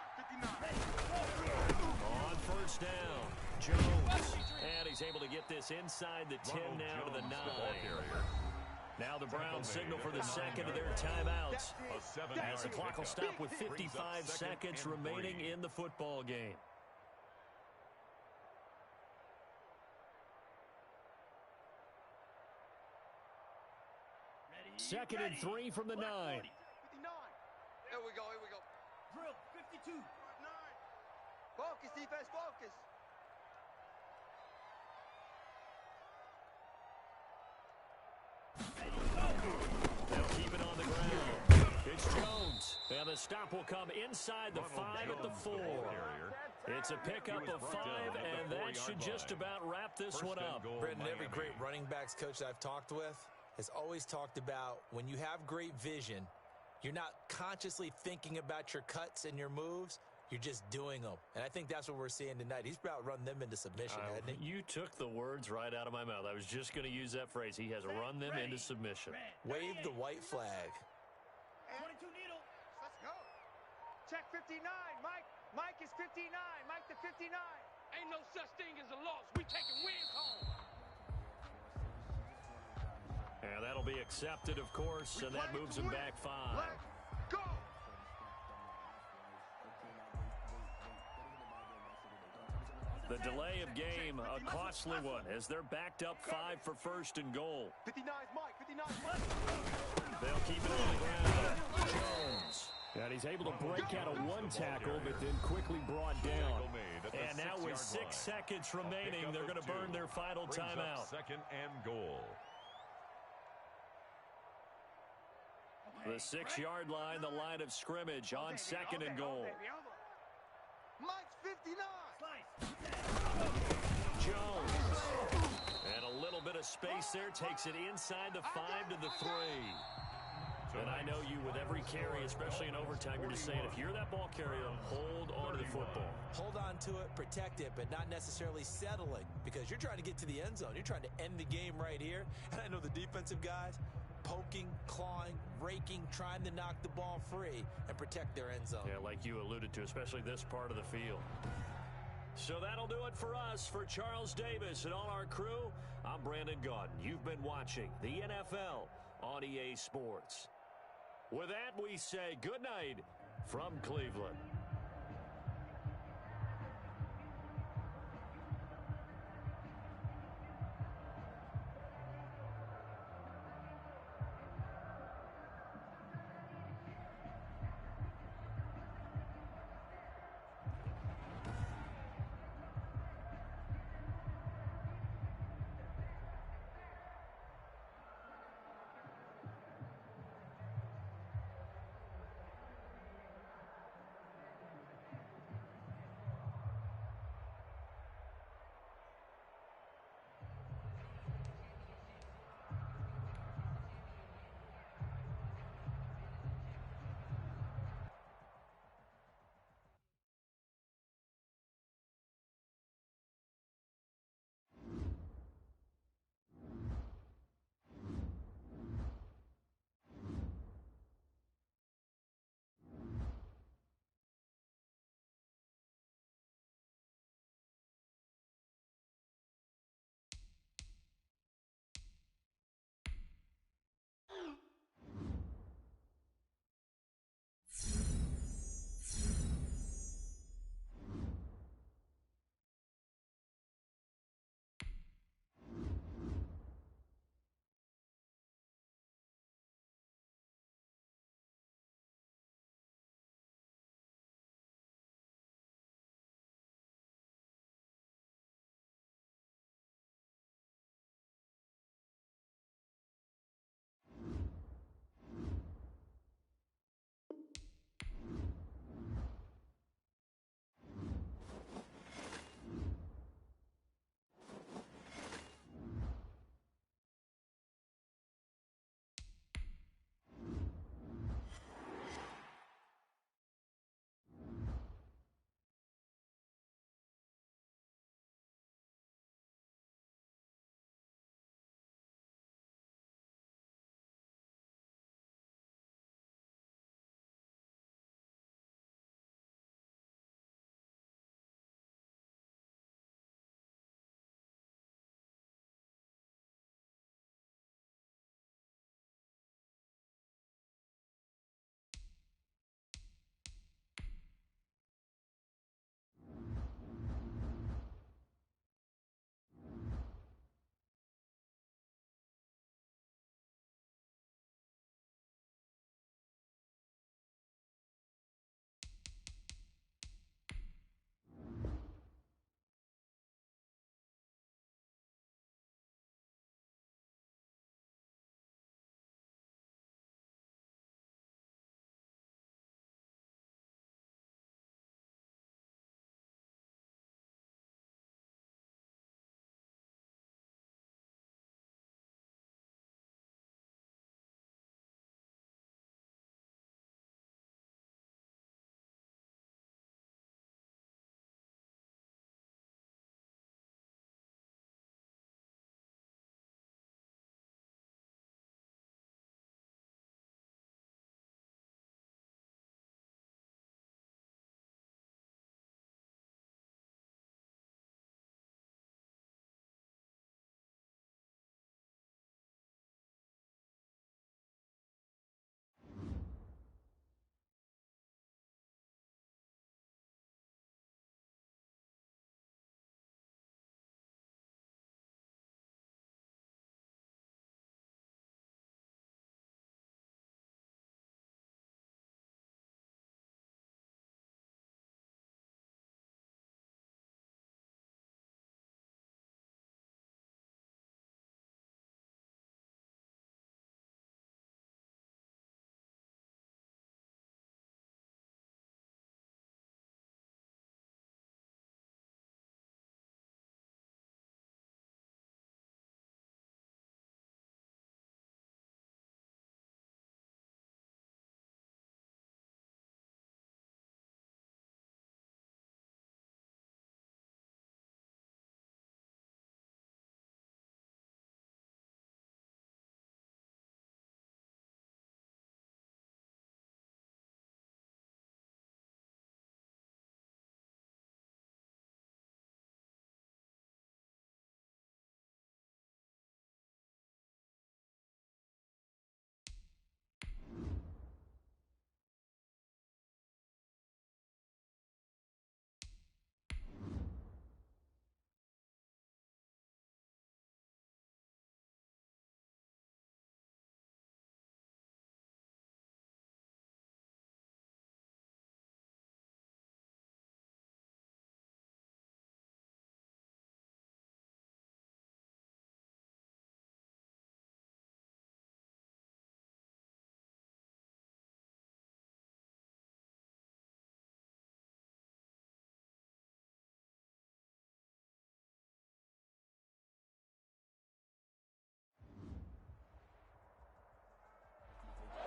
On first down, Jones. And he's able to get this inside the 10 now to the 9. Now the Browns signal for the second of their timeouts, as the clock will stop with 55 seconds remaining in the football game. Second and 3 from the 9. 59. Here we go. Drill, 52. 9. Focus, defense, focus. They'll keep it on the ground. It's Jones. And the stop will come inside the 5 at the 4. It's a pickup of 5, and that should just about wrap this one up. Brendan, every great running backs coach that I've talked with has always talked about when you have great vision, you're not consciously thinking about your cuts and your moves. You're just doing them. And I think that's what we're seeing tonight. He's about run them into submission, hasn't he? You took the words right out of my mouth. I was just going to use that phrase. He has run them into submission. Wave the white flag. 22 needle. Let's go. Check 59. Mike is 59. Mike the 59. Ain't no such thing as a loss. We taking wins home. And that'll be accepted, of course, and that moves him back 5. Let's go. The delay of game, a costly one, as they're backed up 5 for 1st and goal. 59's Mike. 59's Mike. They'll keep it on the ground. Jones. And he's able to break out of one tackle, but then quickly brought down. And now with 6 seconds remaining, they're going to burn their final timeout. 2nd and goal. The 6-yard line, the line of scrimmage on 2nd and goal. Mike's 59. Jones. And a little bit of space there, takes it inside the 5 to the 3. And I know you, with every carry, especially in overtime, you're just saying, if you're that ball carrier, hold on to the football. Hold on to it, protect it, but not necessarily settling, because you're trying to get to the end zone. You're trying to end the game right here. And I know the defensive guys, poking, clawing, raking, trying to knock the ball free and protect their end zone. Yeah, like you alluded to, especially this part of the field. So that'll do it for us. For Charles Davis and all our crew, I'm Brandon Gaudin. You've been watching the NFL on EA Sports. With that, we say good night from Cleveland.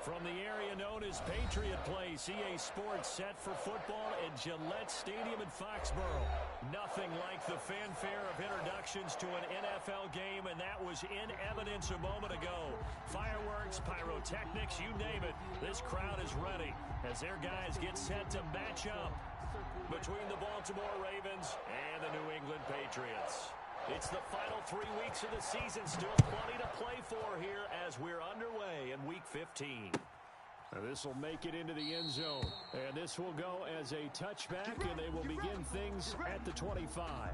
From the area known as Patriot Place, EA Sports set for football at Gillette Stadium in Foxborough. Nothing like the fanfare of introductions to an NFL game, and that was in evidence a moment ago. Fireworks, pyrotechnics, you name it. This crowd is ready as their guys get set to match up between the Baltimore Ravens and the New England Patriots. It's the final 3 weeks of the season. Still plenty to play for here as we're underway in Week 15. This will make it into the end zone. And this will go as a touchback, and they will begin things at the 25.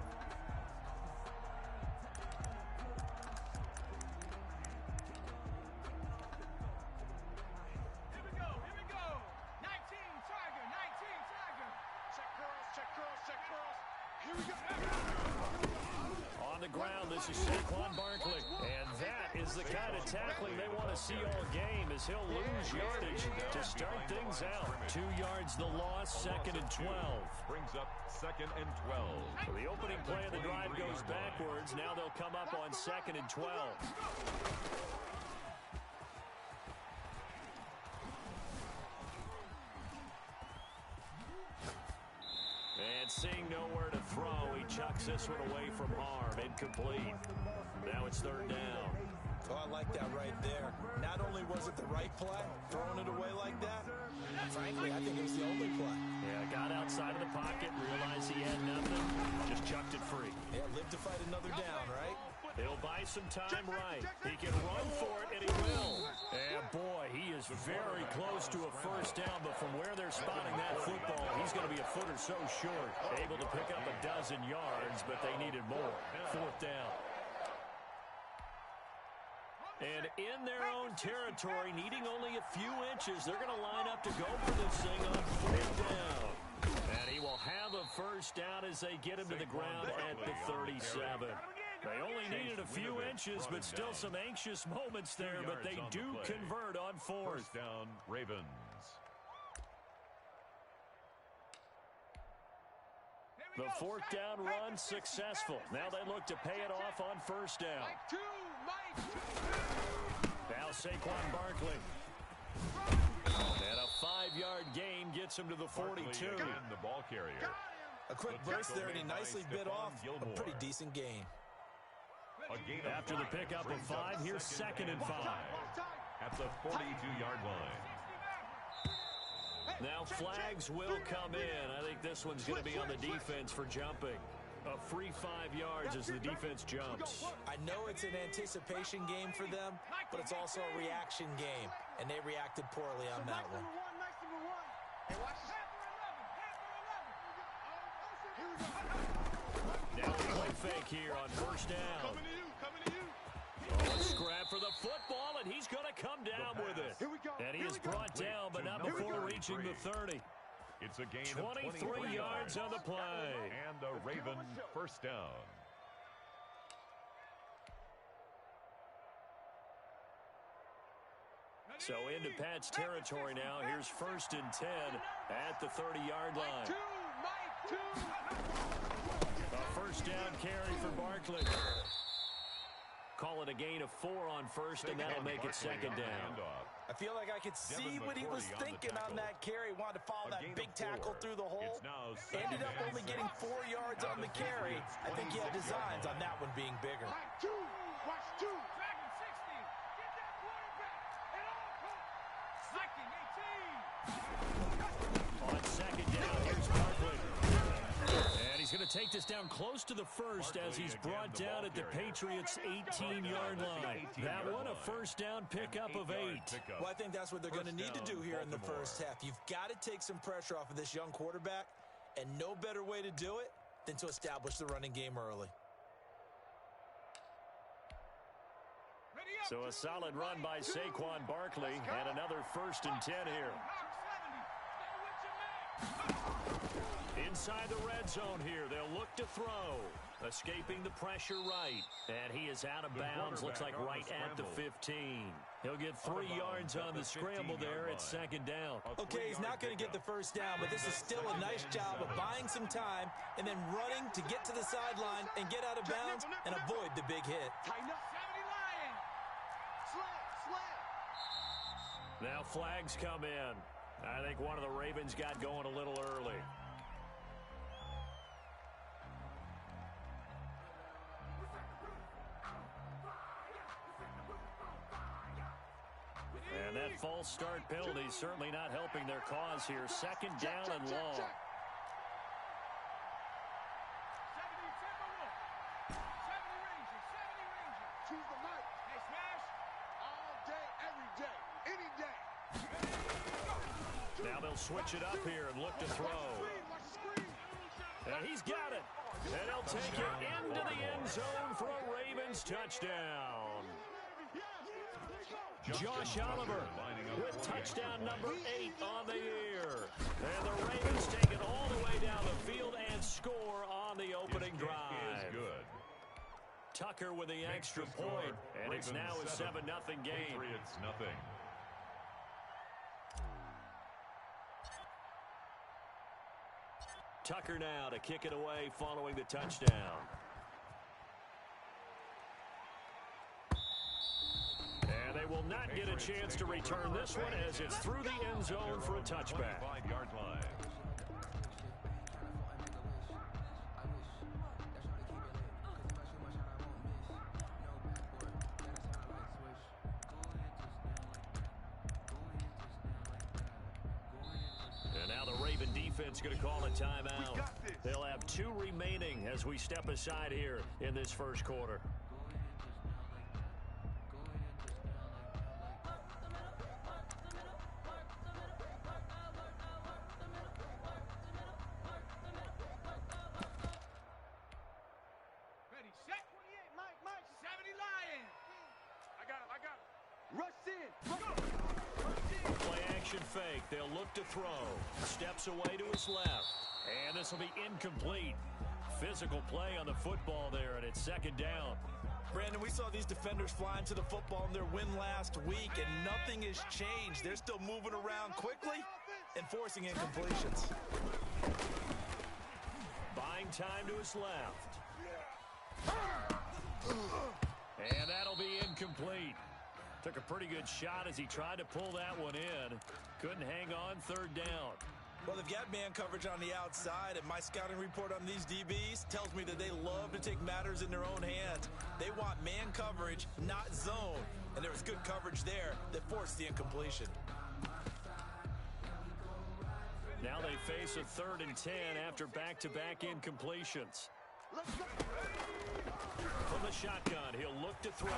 On the ground, this is Saquon Barkley. And that is the kind of tackling they want to see all game as he'll lose yardage to start things out. 2 yards the loss, 2nd and 12. Brings up 2nd and 12. So the opening play of the drive goes backwards. Now they'll come up on 2nd and 12. And seeing nowhere to throw, he chucks this one away from harm. Incomplete. Now it's 3rd down. Oh, I like that right there. Not only was it the right play, throwing it away like that, frankly, I think it was the only play. Yeah, got outside of the pocket, realized he had nothing, just chucked it free. Yeah, live to fight another down, right? He'll buy some time right. He can run for it, and he will. And boy, he is very close to a 1st down, but from where they're spotting that football, he's going to be a foot or so short. Able to pick up a dozen yards, but they needed more. 4th down. And in their own territory, needing only a few inches, they're going to line up to go for this thing on 4th down. And he will have a 1st down as they get him to the ground at the 37. They only needed a few inches, but still some anxious moments there, but they do convert on 4th. 1st down, Ravens. The 4th down run successful. Now they look to pay it off on 1st down. Now Saquon Barkley. And a 5-yard gain gets him to the 42. And the ball carrier. A quick burst there, and he nicely bit off a pretty decent gain. After the pickup of 5, here's 2nd and 5. At the 42-yard line. Now flags will come in. I think this one's going to be on the defense for jumping. A free 5 yards as the defense jumps. I know it's an anticipation game for them, but it's also a reaction game, and they reacted poorly on that one. Now a play fake here on 1st down. Oh, a scrap for the football, and he's going to come down with it. And he is brought down, but not before reaching the 30. It's a gain 23 of 23 yards on the play. And a Raven 1st down. So into Pat's territory now. Here's 1st and 10 at the 30-yard line. A 1st down carry for Barkley. Call it a gain of 4 on 1st, and that'll make it 2nd down. I feel like I could see what he was thinking on that carry. Wanted to follow that big tackle through the hole. Ended up only getting 4 yards on the carry. I think he had designs on that one being bigger. Watch 2. Dragon 60. Get that quarterback. And all 2nd, 18. On 2nd down, here's Barkley. And he's going to take this down close to the 1st as he's brought down at the Patriots' 18-yard line. That one a 1st down pickup of 8. Well, I think that's what they're going to need to do here in the 1st half. You've got to take some pressure off of this young quarterback, and no better way to do it than to establish the running game early. So a solid run by Saquon Barkley, and another 1st and 10 here. Inside the red zone here, they'll look to throw. Escaping the pressure right. And he is out of bounds, looks like right at the 15. He'll get 3 yards on the scramble there at 2nd down. Okay, he's not going to get the 1st down, but this is still a nice job of buying some time and then running to get to the sideline and get out of bounds and avoid the big hit. Now flags come in. I think one of the Ravens got going a little early. And that false start penalty is certainly not helping their cause here. Second down and long. 70, Rangers. Choose the night. Hey, Smash. All day, every day, any day. Now they'll switch it up here and look to throw. Watch the screen. And he's got it. And he'll take it into the end zone for a Ravens touchdown. Josh Oliver with touchdown number 8 on the year. And the Ravens take it all the way down the field and score on the opening drive. Good. Tucker with the extra point, and it's now a 7-0 game. Patriots nothing. Tucker now to kick it away following the touchdown. And they will not get a chance to return this one as it's through the end zone for a touchback. 25-yard line. And now the Raven defense going to call a timeout. They'll have 2 remaining as we step aside here in this first quarter. Ready, set. 28, Mike. 70 Lions. I got him. Rush in. Play action fake. They'll look to throw. Steps away to his left. And this will be incomplete. Physical play on the football there, and it's second down. Brandon, we saw these defenders flying to the football in their win last week, and nothing has changed. They're still moving around quickly and forcing incompletions. Buying time to his left. And that'll be incomplete. Took a pretty good shot as he tried to pull that one in. Couldn't hang on third down. Well, they've got man coverage on the outside, and my scouting report on these DBs tells me that they love to take matters in their own hands. They want man coverage, not zone. And there was good coverage there that forced the incompletion. Now they face a 3rd and 10 after back-to-back incompletions. From the shotgun, he'll look to throw.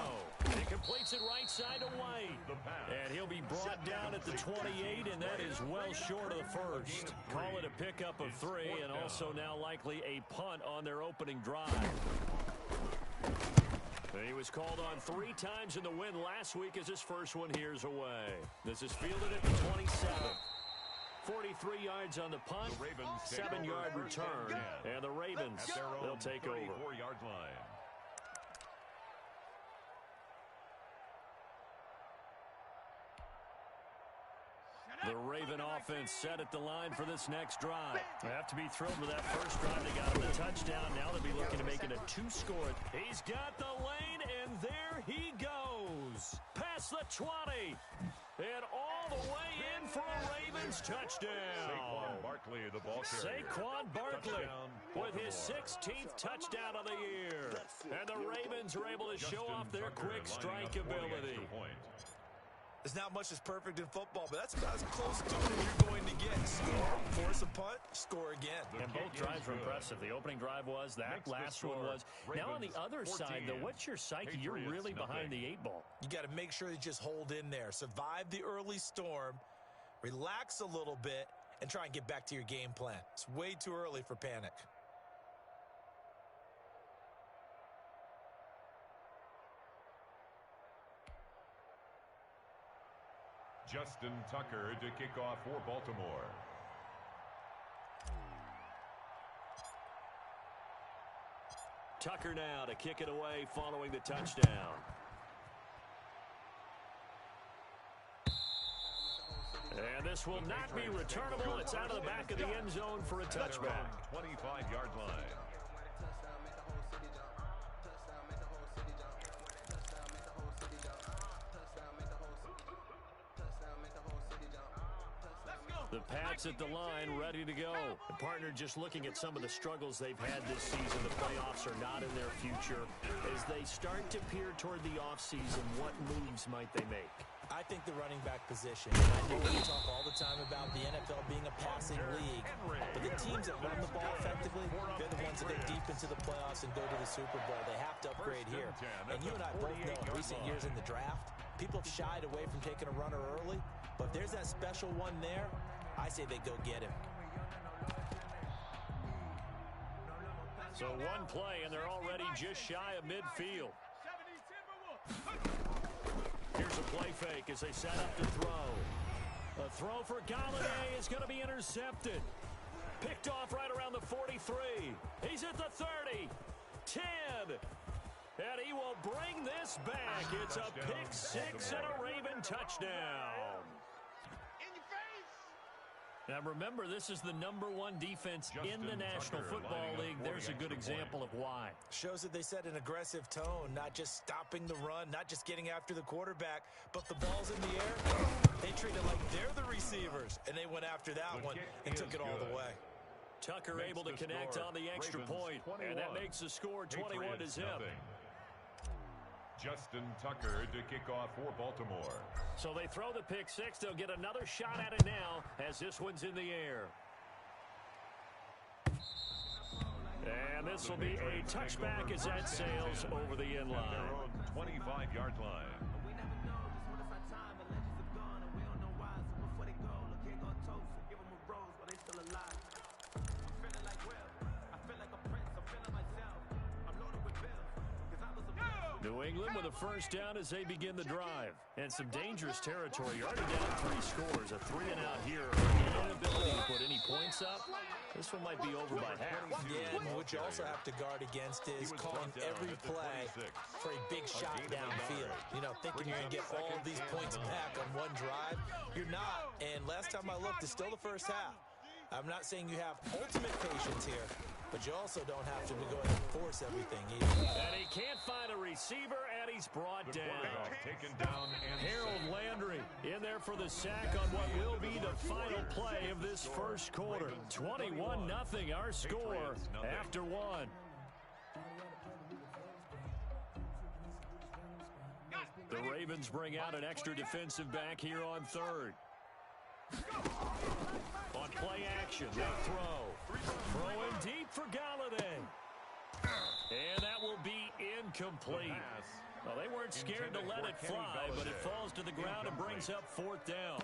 He completes it right side away. And he'll be brought down at the 28, and that is well short of the first. Call it a pickup of 3, and also now likely a punt on their opening drive. He was called on 3 times in the win last week as his first one here's away. This is fielded at the 27. 43 yards on the punt, 7-yard return, and the Ravens, they'll take over. 34-yard line. The Raven offense set at the line for this next drive. They have to be thrilled with that first drive. They got him the touchdown. Now they'll be looking to make it a 2-score. He's got the lane, and there he goes. Past the 20. And all the way in for a Ravens touchdown. Saquon Barkley, the ball carrier. Saquon Barkley with his 16th touchdown of the year. And the Ravens are able to show off their quick strike ability. There's not much that's perfect in football, but that's about as close to it as you're going to get. Score, force a punt, score again. And both drives were impressive. The opening drive was, that last one was. Now on the other side, though, what's your psyche? You're really behind the 8 ball. You got to make sure you just hold in there. Survive the early storm, relax a little bit, and try and get back to your game plan. It's way too early for panic. Justin Tucker to kick off for Baltimore. Tucker now to kick it away following the touchdown. And this will not be returnable. It's out of the back of the end zone for a touchback. 25-yard line. Pats at the line, ready to go. And partner, just looking at some of the struggles they've had this season, the playoffs are not in their future. As they start to peer toward the offseason, what moves might they make? I think the running back position. I know we talk all the time about the NFL being a passing league, but the teams that run the ball effectively, they're the ones that go deep into the playoffs and go to the Super Bowl. They have to upgrade here. And you and I both know in recent years in the draft, people have shied away from taking a runner early, but if there's that special one there, I say they go get him. So one play, and they're already just shy of midfield. Here's a play fake as they set up to throw. A throw for Galladay is going to be intercepted. Picked off right around the 43. He's at the 30. 10. And he will bring this back. It's a pick six and a Raven touchdown. Now remember, this is the #1 defense in the National Football League. There's a good example of why. Shows that they set an aggressive tone, not just stopping the run, not just getting after the quarterback, but the ball's in the air. They treat it like they're the receivers, and they went after that one and took it all the way. Tucker able to connect on the extra point, and that makes the score 21-0. Justin Tucker to kick off for Baltimore. So they throw the pick six. They'll get another shot at it now as this one's in the air. And this will be a touchback as that sails over the end line. Their own 25-yard line. We never know just what it's our time, and legends have gone, and we don't know why. So before they go, look, here go toast. Give them a rose, but they still alive. I'm feeling like Will. I feel like a prince. I'm feeling myself. I'm loaded with bills, because I was a New England with a first down as they begin the drive. And some dangerous territory. You're already down 3 scores. A 3-and-out here. Inability to put any points up. This one might be over by half. Yeah, and what you also have to guard against is calling every play for a big shot downfield. You know, thinking you're going to get all of these points back on one drive. You're not. And last time I looked, it's still the first half. I'm not saying you have ultimate patience here, but you also don't have to go ahead and force everything either. And he can't find a receiver, and he's brought down. Taken down and Harold Landry in there for the sack on what will be the final play of this first quarter. 21-0 our score after one. The Ravens bring out an extra defensive back here on third. On play action, they throw. Throwing deep for Galladay. And that will be incomplete. Well, they weren't scared to let it fly, but it falls to the ground and brings up 4th down.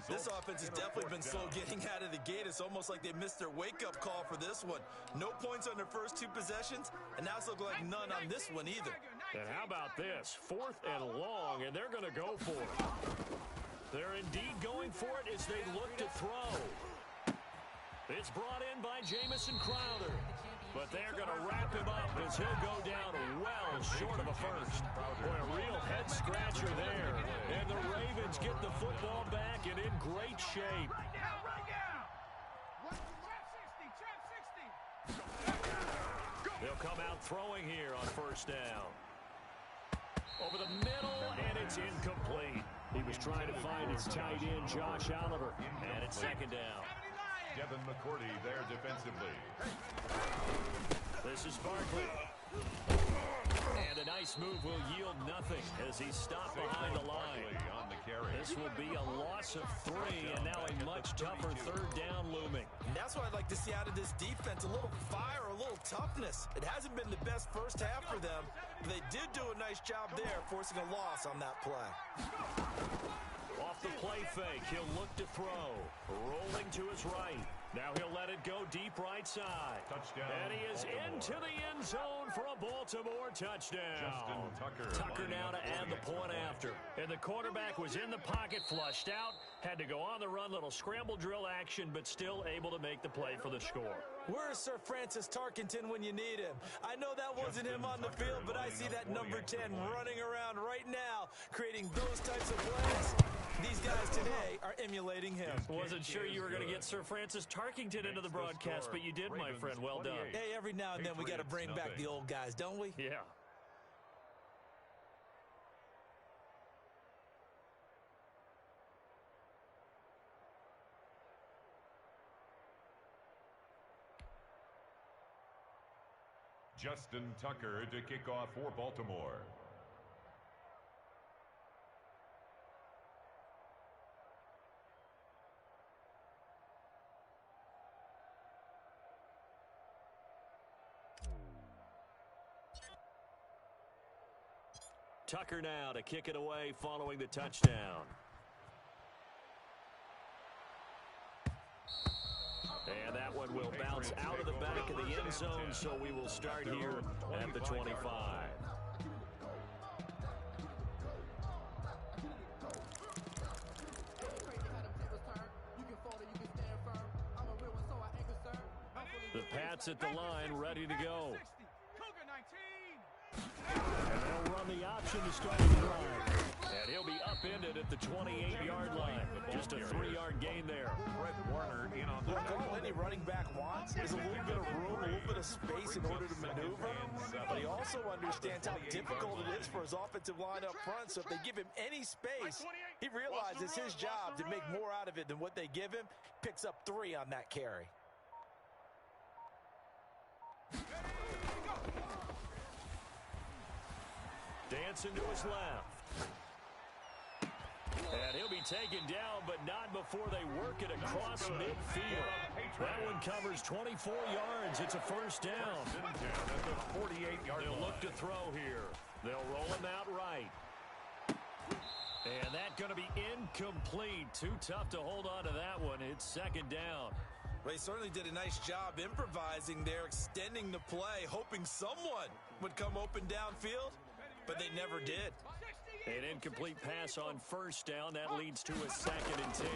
This offense has definitely been slow getting out of the gate. It's almost like they missed their wake-up call for this one. No points on their first 2 possessions, and now it's looking like none on this one either. And how about this? 4th and long, and they're going to go for it. They're indeed going for it as they look to throw. It's brought in by Jamison Crowder. But they're going to wrap him up as he'll go down well short of a first. Boy, a real head-scratcher there. And the Ravens get the football back and in great shape. Right now. Trap 60. They'll come out throwing here on first down. Over the middle, and it's incomplete. He was trying to find his tight end, Josh Oliver, and it's 2nd down. Devin McCourty there defensively. This is Barkley. And a nice move will yield nothing as he's stopped behind the line. On the carry. This will be a loss of 3, and now a much tougher 3rd down looming. And that's what I'd like to see out of this defense, a little fire, a little toughness. It hasn't been the best first half for them, but they did do a nice job there, forcing a loss on that play. Off the play fake, he'll look to throw. Rolling to his right. Now he'll let it go deep right side. Touchdown, And he is Baltimore. into the end zone for a Baltimore touchdown. Justin Tucker. Tucker lining now up to for add the point after. And the quarterback was in the pocket, flushed out. Had to go on the run, little scramble drill action, but still able to make the play for the score. Where's Sir Francis Tarkenton when you need him? I know that wasn't him on the field, but I see that number 10 running around right now, creating those types of plays. These guys today are emulating him. Wasn't sure you were going to get Sir Francis Tarkington into the broadcast, but you did, my friend. Well done. Hey, every now and then we got to bring back the old guys, don't we? Yeah. Justin Tucker to kick off for Baltimore. Tucker now to kick it away following the touchdown. And that one will bounce out of the back of the end zone, so we will start here at the 25. The Pats at the line, ready to go. And they'll run the option to start the drive. And he'll be upended at the 28-yard line. Just a 3-yard gain there. Fred Warner in on the Look, all any running back wants is a little bit of room, a little bit of space in order to maneuver. But he also understands how difficult it is for his offensive line up front. So if they give him any space, he realizes his job to make more out of it than what they give him. Picks up 3 on that carry. Dancing to his left. And he'll be taken down, but not before they work it across midfield. That one covers 24 yards. It's a first down. at the 48-yard line. They'll look to throw here. They'll roll him out right. And that's going to be incomplete. Too tough to hold on to that one. It's second down. Well, he certainly did a nice job improvising there, extending the play, hoping someone would come open downfield, but they never did. An incomplete pass on first down. That leads to a 2nd and 10.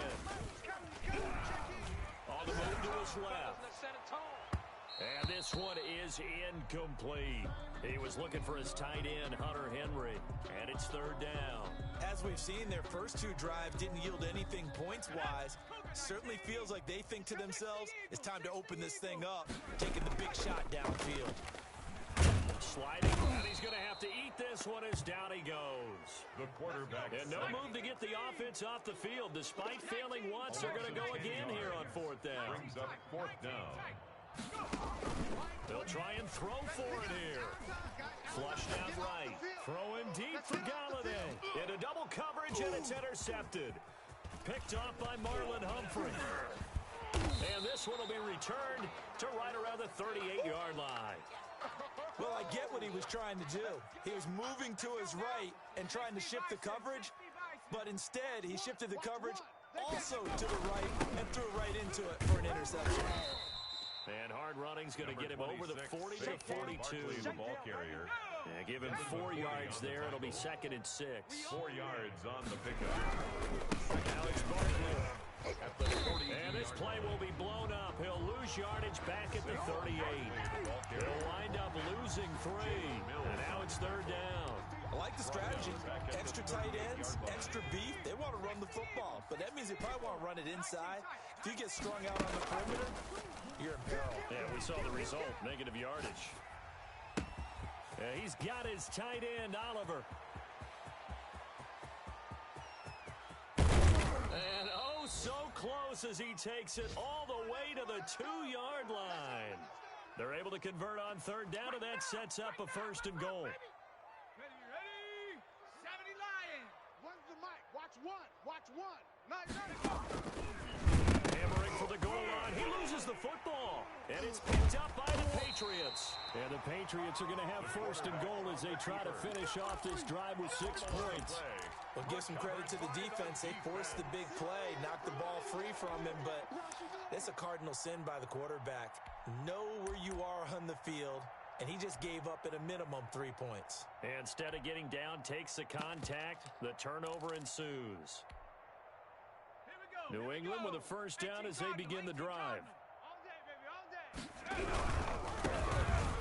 On the move to his left. And this one is incomplete. He was looking for his tight end, Hunter Henry, and it's 3rd down. As we've seen, their first 2 drives didn't yield anything points-wise. Certainly feels like they think to themselves, it's time to open this thing up, taking the big shot downfield. Sliding, and he's going to have to eat this one as down he goes. The quarterback. And no move to get the offense off the field. Despite failing once, they're going to go again here on 4th down. Brings up 4th down. They'll try and throw for it here. Flushed out right. Throwing deep for Galladay. Into double coverage, and it's intercepted. Picked off by Marlon Humphrey. And this one will be returned to right around the 38-yard line. Well, I get what he was trying to do. He was moving to his right and trying to shift the coverage, but instead he shifted the coverage also to the right and threw right into it for an interception. And hard running's going to get him over the 40 to 42. The ball carrier. Yeah, give him 4 yards there. It'll be 2nd and 6. 4 yards on the pickup. Now it's Barkley. And this play will be blown up. He'll lose yardage back at the 38. He'll wind up losing 3. And now it's 3rd down. I like the strategy. Extra tight ends, extra beef. They want to run the football, but that means they probably want to run it inside. If you get strung out on the perimeter, you're in peril. Yeah, we saw the result. Negative yardage. Yeah, he's got his tight end, Oliver. And oh, so close as he takes it all the way to the 2-yard line. They're able to convert on 3rd down, and that sets up a 1st and goal. Ready? 70 Lions. One's the mic. Watch one. Watch one. Not Hammering for the goal line. He loses the football. And it's picked up by the Patriots. And the Patriots are going to have 1st and goal as they try to finish off this drive with 6 points. Well, give some credit to the defense. They forced the big play, knocked the ball free from him, but it's a cardinal sin by the quarterback. Know where you are on the field, and he just gave up at a minimum 3 points. Instead of getting down, takes the contact. The turnover ensues. New England with a 1st down as they begin the drive. All day, baby, all day.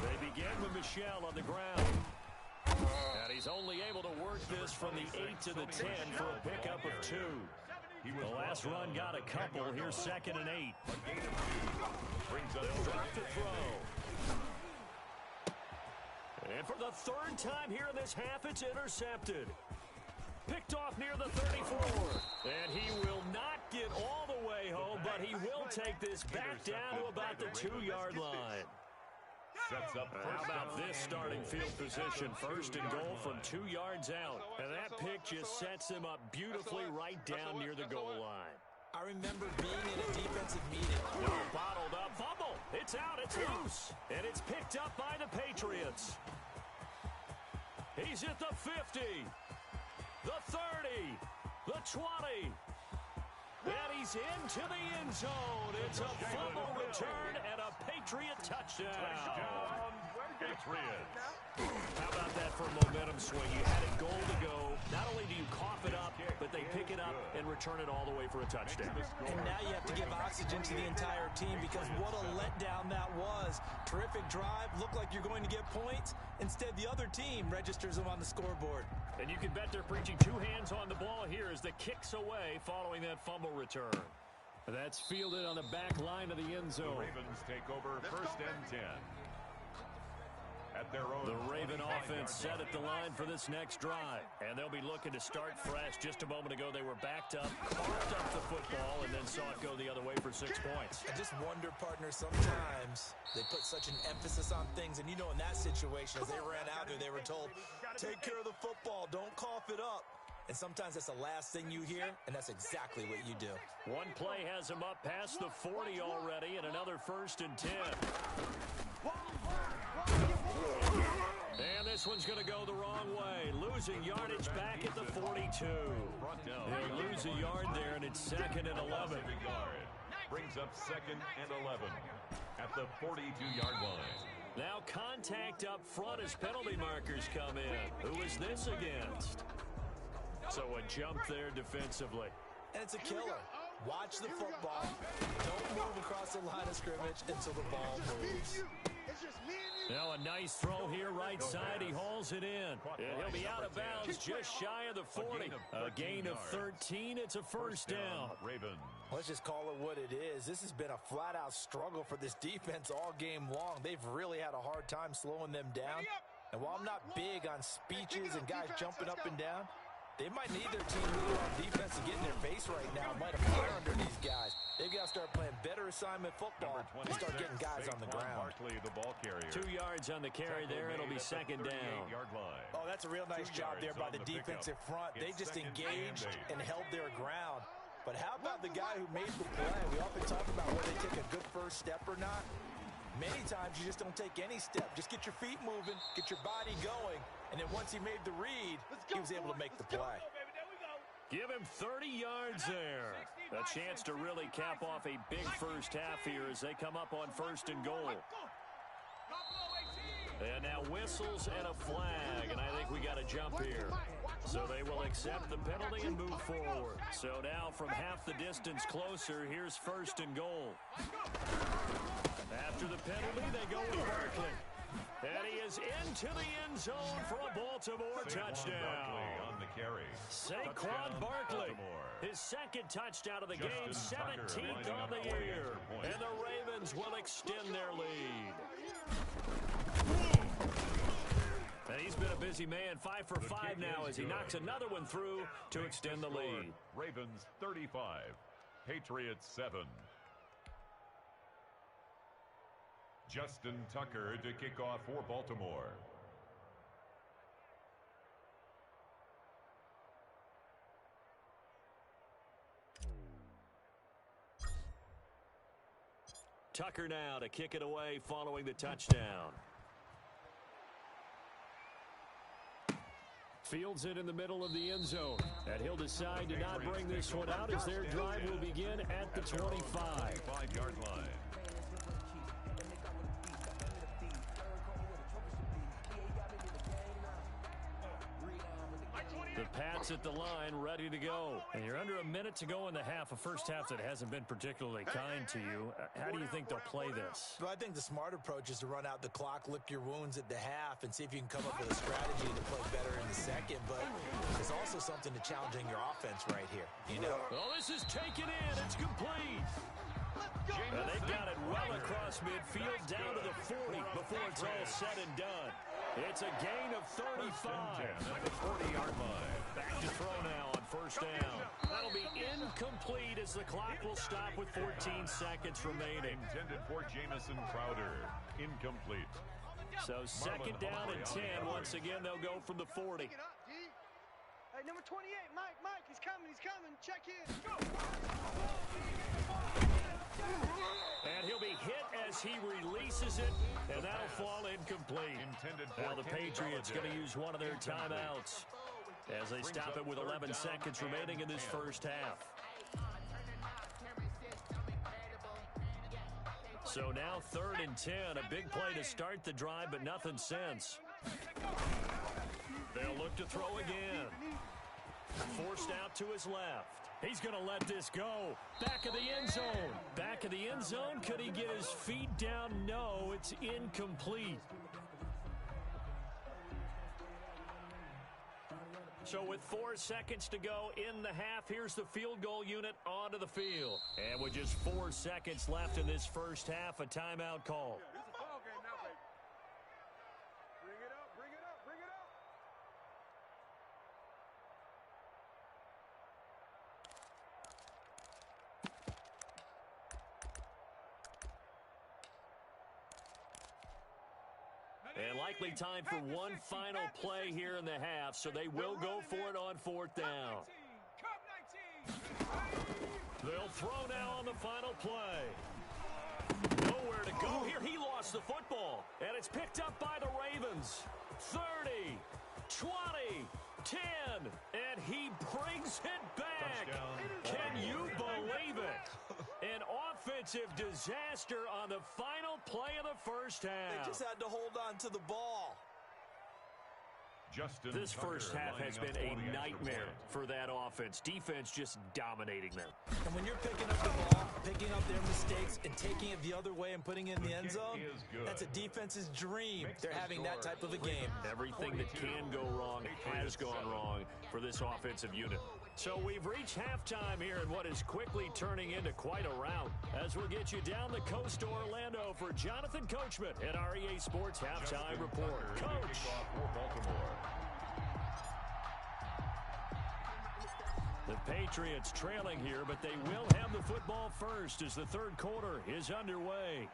They begin with Michel on the ground. And he's only able to work this from the 8 to the 10 for a pickup of 2. The last run got a couple. Here's 2nd and 8. They'll drop to throw. And for the 3rd time here in this half, it's intercepted. Picked off near the 34. And he will not get all the way home, but he will take this back down to about the 2-yard line. sets up How first about down this and starting goal. field position? At the First and 2-yard goal from line. 2 yards out. And that pick just sets them up beautifully right down near the goal line. I remember being in a defensive meeting. Bottled up fumble. It's out. It's loose. And it's picked up by the Patriots. He's at the 50, the 30, the 20. And he's into the end zone. It's a fumble return and a Patriot touchdown. Patriots. How about that for a momentum swing? You had a goal to go. Not only do you cough it up, but they pick it up and return it all the way for a touchdown. And now you have to give oxygen to the entire team because what a letdown that was. Terrific drive. Looked like you're going to get points. Instead, the other team registers them on the scoreboard. And you can bet they're preaching 2 hands on the ball here as the kick's away following that fumble return. That's fielded on the back line of the end The zone. Ravens take over first and 10. At their own The Raven 25-yard offense set at the line for this next drive. And they'll be looking to start fresh. Just a moment ago, they were backed up, carved up the football, and then saw it go the other way for 6 points. I just wonder, partner, sometimes they put such an emphasis on things. And you know, in that situation, as they ran out there, they were told, take care of the football, don't cough it up. And sometimes that's the last thing you hear, and that's exactly what you do. One play has him up past the 40 already, and another first and 10. And this one's going to go the wrong way. Losing yardage back at the 42. They'll lose a yard there, and it's second and 11. Brings up second and 11 at the 42-yard line. Now contact up front as penalty markers come in. Who is this against? So a jump there defensively. And it's a killer. Watch the football. Don't move across the line of scrimmage until the ball moves. Now a nice throw here right side. He hauls it in. And he'll be out of bounds just shy of the 40. A gain of 13. It's a first down. Ravens. Let's just call it what it is. This has been a flat-out struggle for this defense all game long. They've really had a hard time slowing them down. And while I'm not big on speeches and guys jumping up and down, they might need their team leader on defense to get in their face right now. Might have fire under these guys. They've got to start playing better assignment football and start getting guys on the ground. Barkley, the ball carrier. 2 yards on the carry there. It'll be second down. Oh, that's a real nice job there by the defensive front. They just engaged and held their ground. But how about the guy who made the play? We often talk about whether they take a good first step or not. Many times you just don't take any step. Just get your feet moving, get your body going, and then once he made the read, he was able to make the play. Give him 30 yards there. A chance to really cap off a big first half here as they come up on first and goal. And now whistles and a flag, and I think we got a jump here. So they will accept the penalty and move forward. So now from half the distance closer, here's first and goal. After the penalty, they go with Barkley. And he is into the end zone for a Baltimore touchdown. On the carry. Saquon Barkley, his second touchdown of the game, 17th on the year. And the Ravens will extend their lead. And he's been a busy man, 5 for 5 now as he knocks another one through to extend the lead. Ravens 35, Patriots 7. Justin Tucker to kick off for Baltimore. Tucker now to kick it away following the touchdown. Fields it in the middle of the end zone. And he'll decide to not bring this one out as their drive will begin at the 25. 25-yard line. The Pats at the line, ready to go. And you're under a minute to go in the half, a first half that hasn't been particularly kind to you. How do you think they'll play this? Well, I think the smart approach is to run out the clock, lick your wounds at the half, and see if you can come up with a strategy to play better in the second. But there's also something to challenging your offense right here, you know? Oh, this is taken in. It's complete. And they got it well across midfield down to the 40 before it's all said and done. It's a gain of 35. At the 40-yard line. Back to throw now on first down. That'll be incomplete as the clock will stop with 14 seconds remaining. Intended for Jamison Crowder. Incomplete. So second down and 10. Once again, they'll go from the 40. Pick it up, D. Hey, number 28, Mike, he's coming. Check in. Go. And he'll be hit as he releases it, and that'll fall incomplete. Now the Patriots going to use one of their timeouts as they stop it with 11 seconds remaining in this first half. So now 3rd and 10, a big play to start the drive, but nothing since. They'll look to throw again. Forced out to his left. He's going to let this go. Back of the end zone. Back of the end zone. Could he get his feet down? No, it's incomplete. So with 4 seconds to go in the half, here's the field goal unit onto the field. And with just 4 seconds left in this first half, a timeout call. This is a ball game now, baby. Bring it up, bring it up, bring it up. And likely time for one final play here in the half, so they will go for it on 4th down. They'll throw now on the final play. Nowhere to go here. He lost the football, and it's picked up by the Ravens. 30, 20, 10, and he brings it back. Can you believe it? An offensive disaster on the final play of the first half. They just had to hold on to the ball. This first half has been a nightmare for that offense. Defense just dominating them. And when you're picking up the ball, picking up their mistakes, and taking it the other way and putting it in the end zone, that's a defense's dream. They're having that type of a game. Everything that can go wrong has gone wrong for this offensive unit. So we've reached halftime here in what is quickly turning into quite a rout. As we'll get you down the coast to Orlando for Jonathan Coachman at our EA Sports Halftime Report. Coach. The Patriots trailing here, but they will have the football first as the third quarter is underway.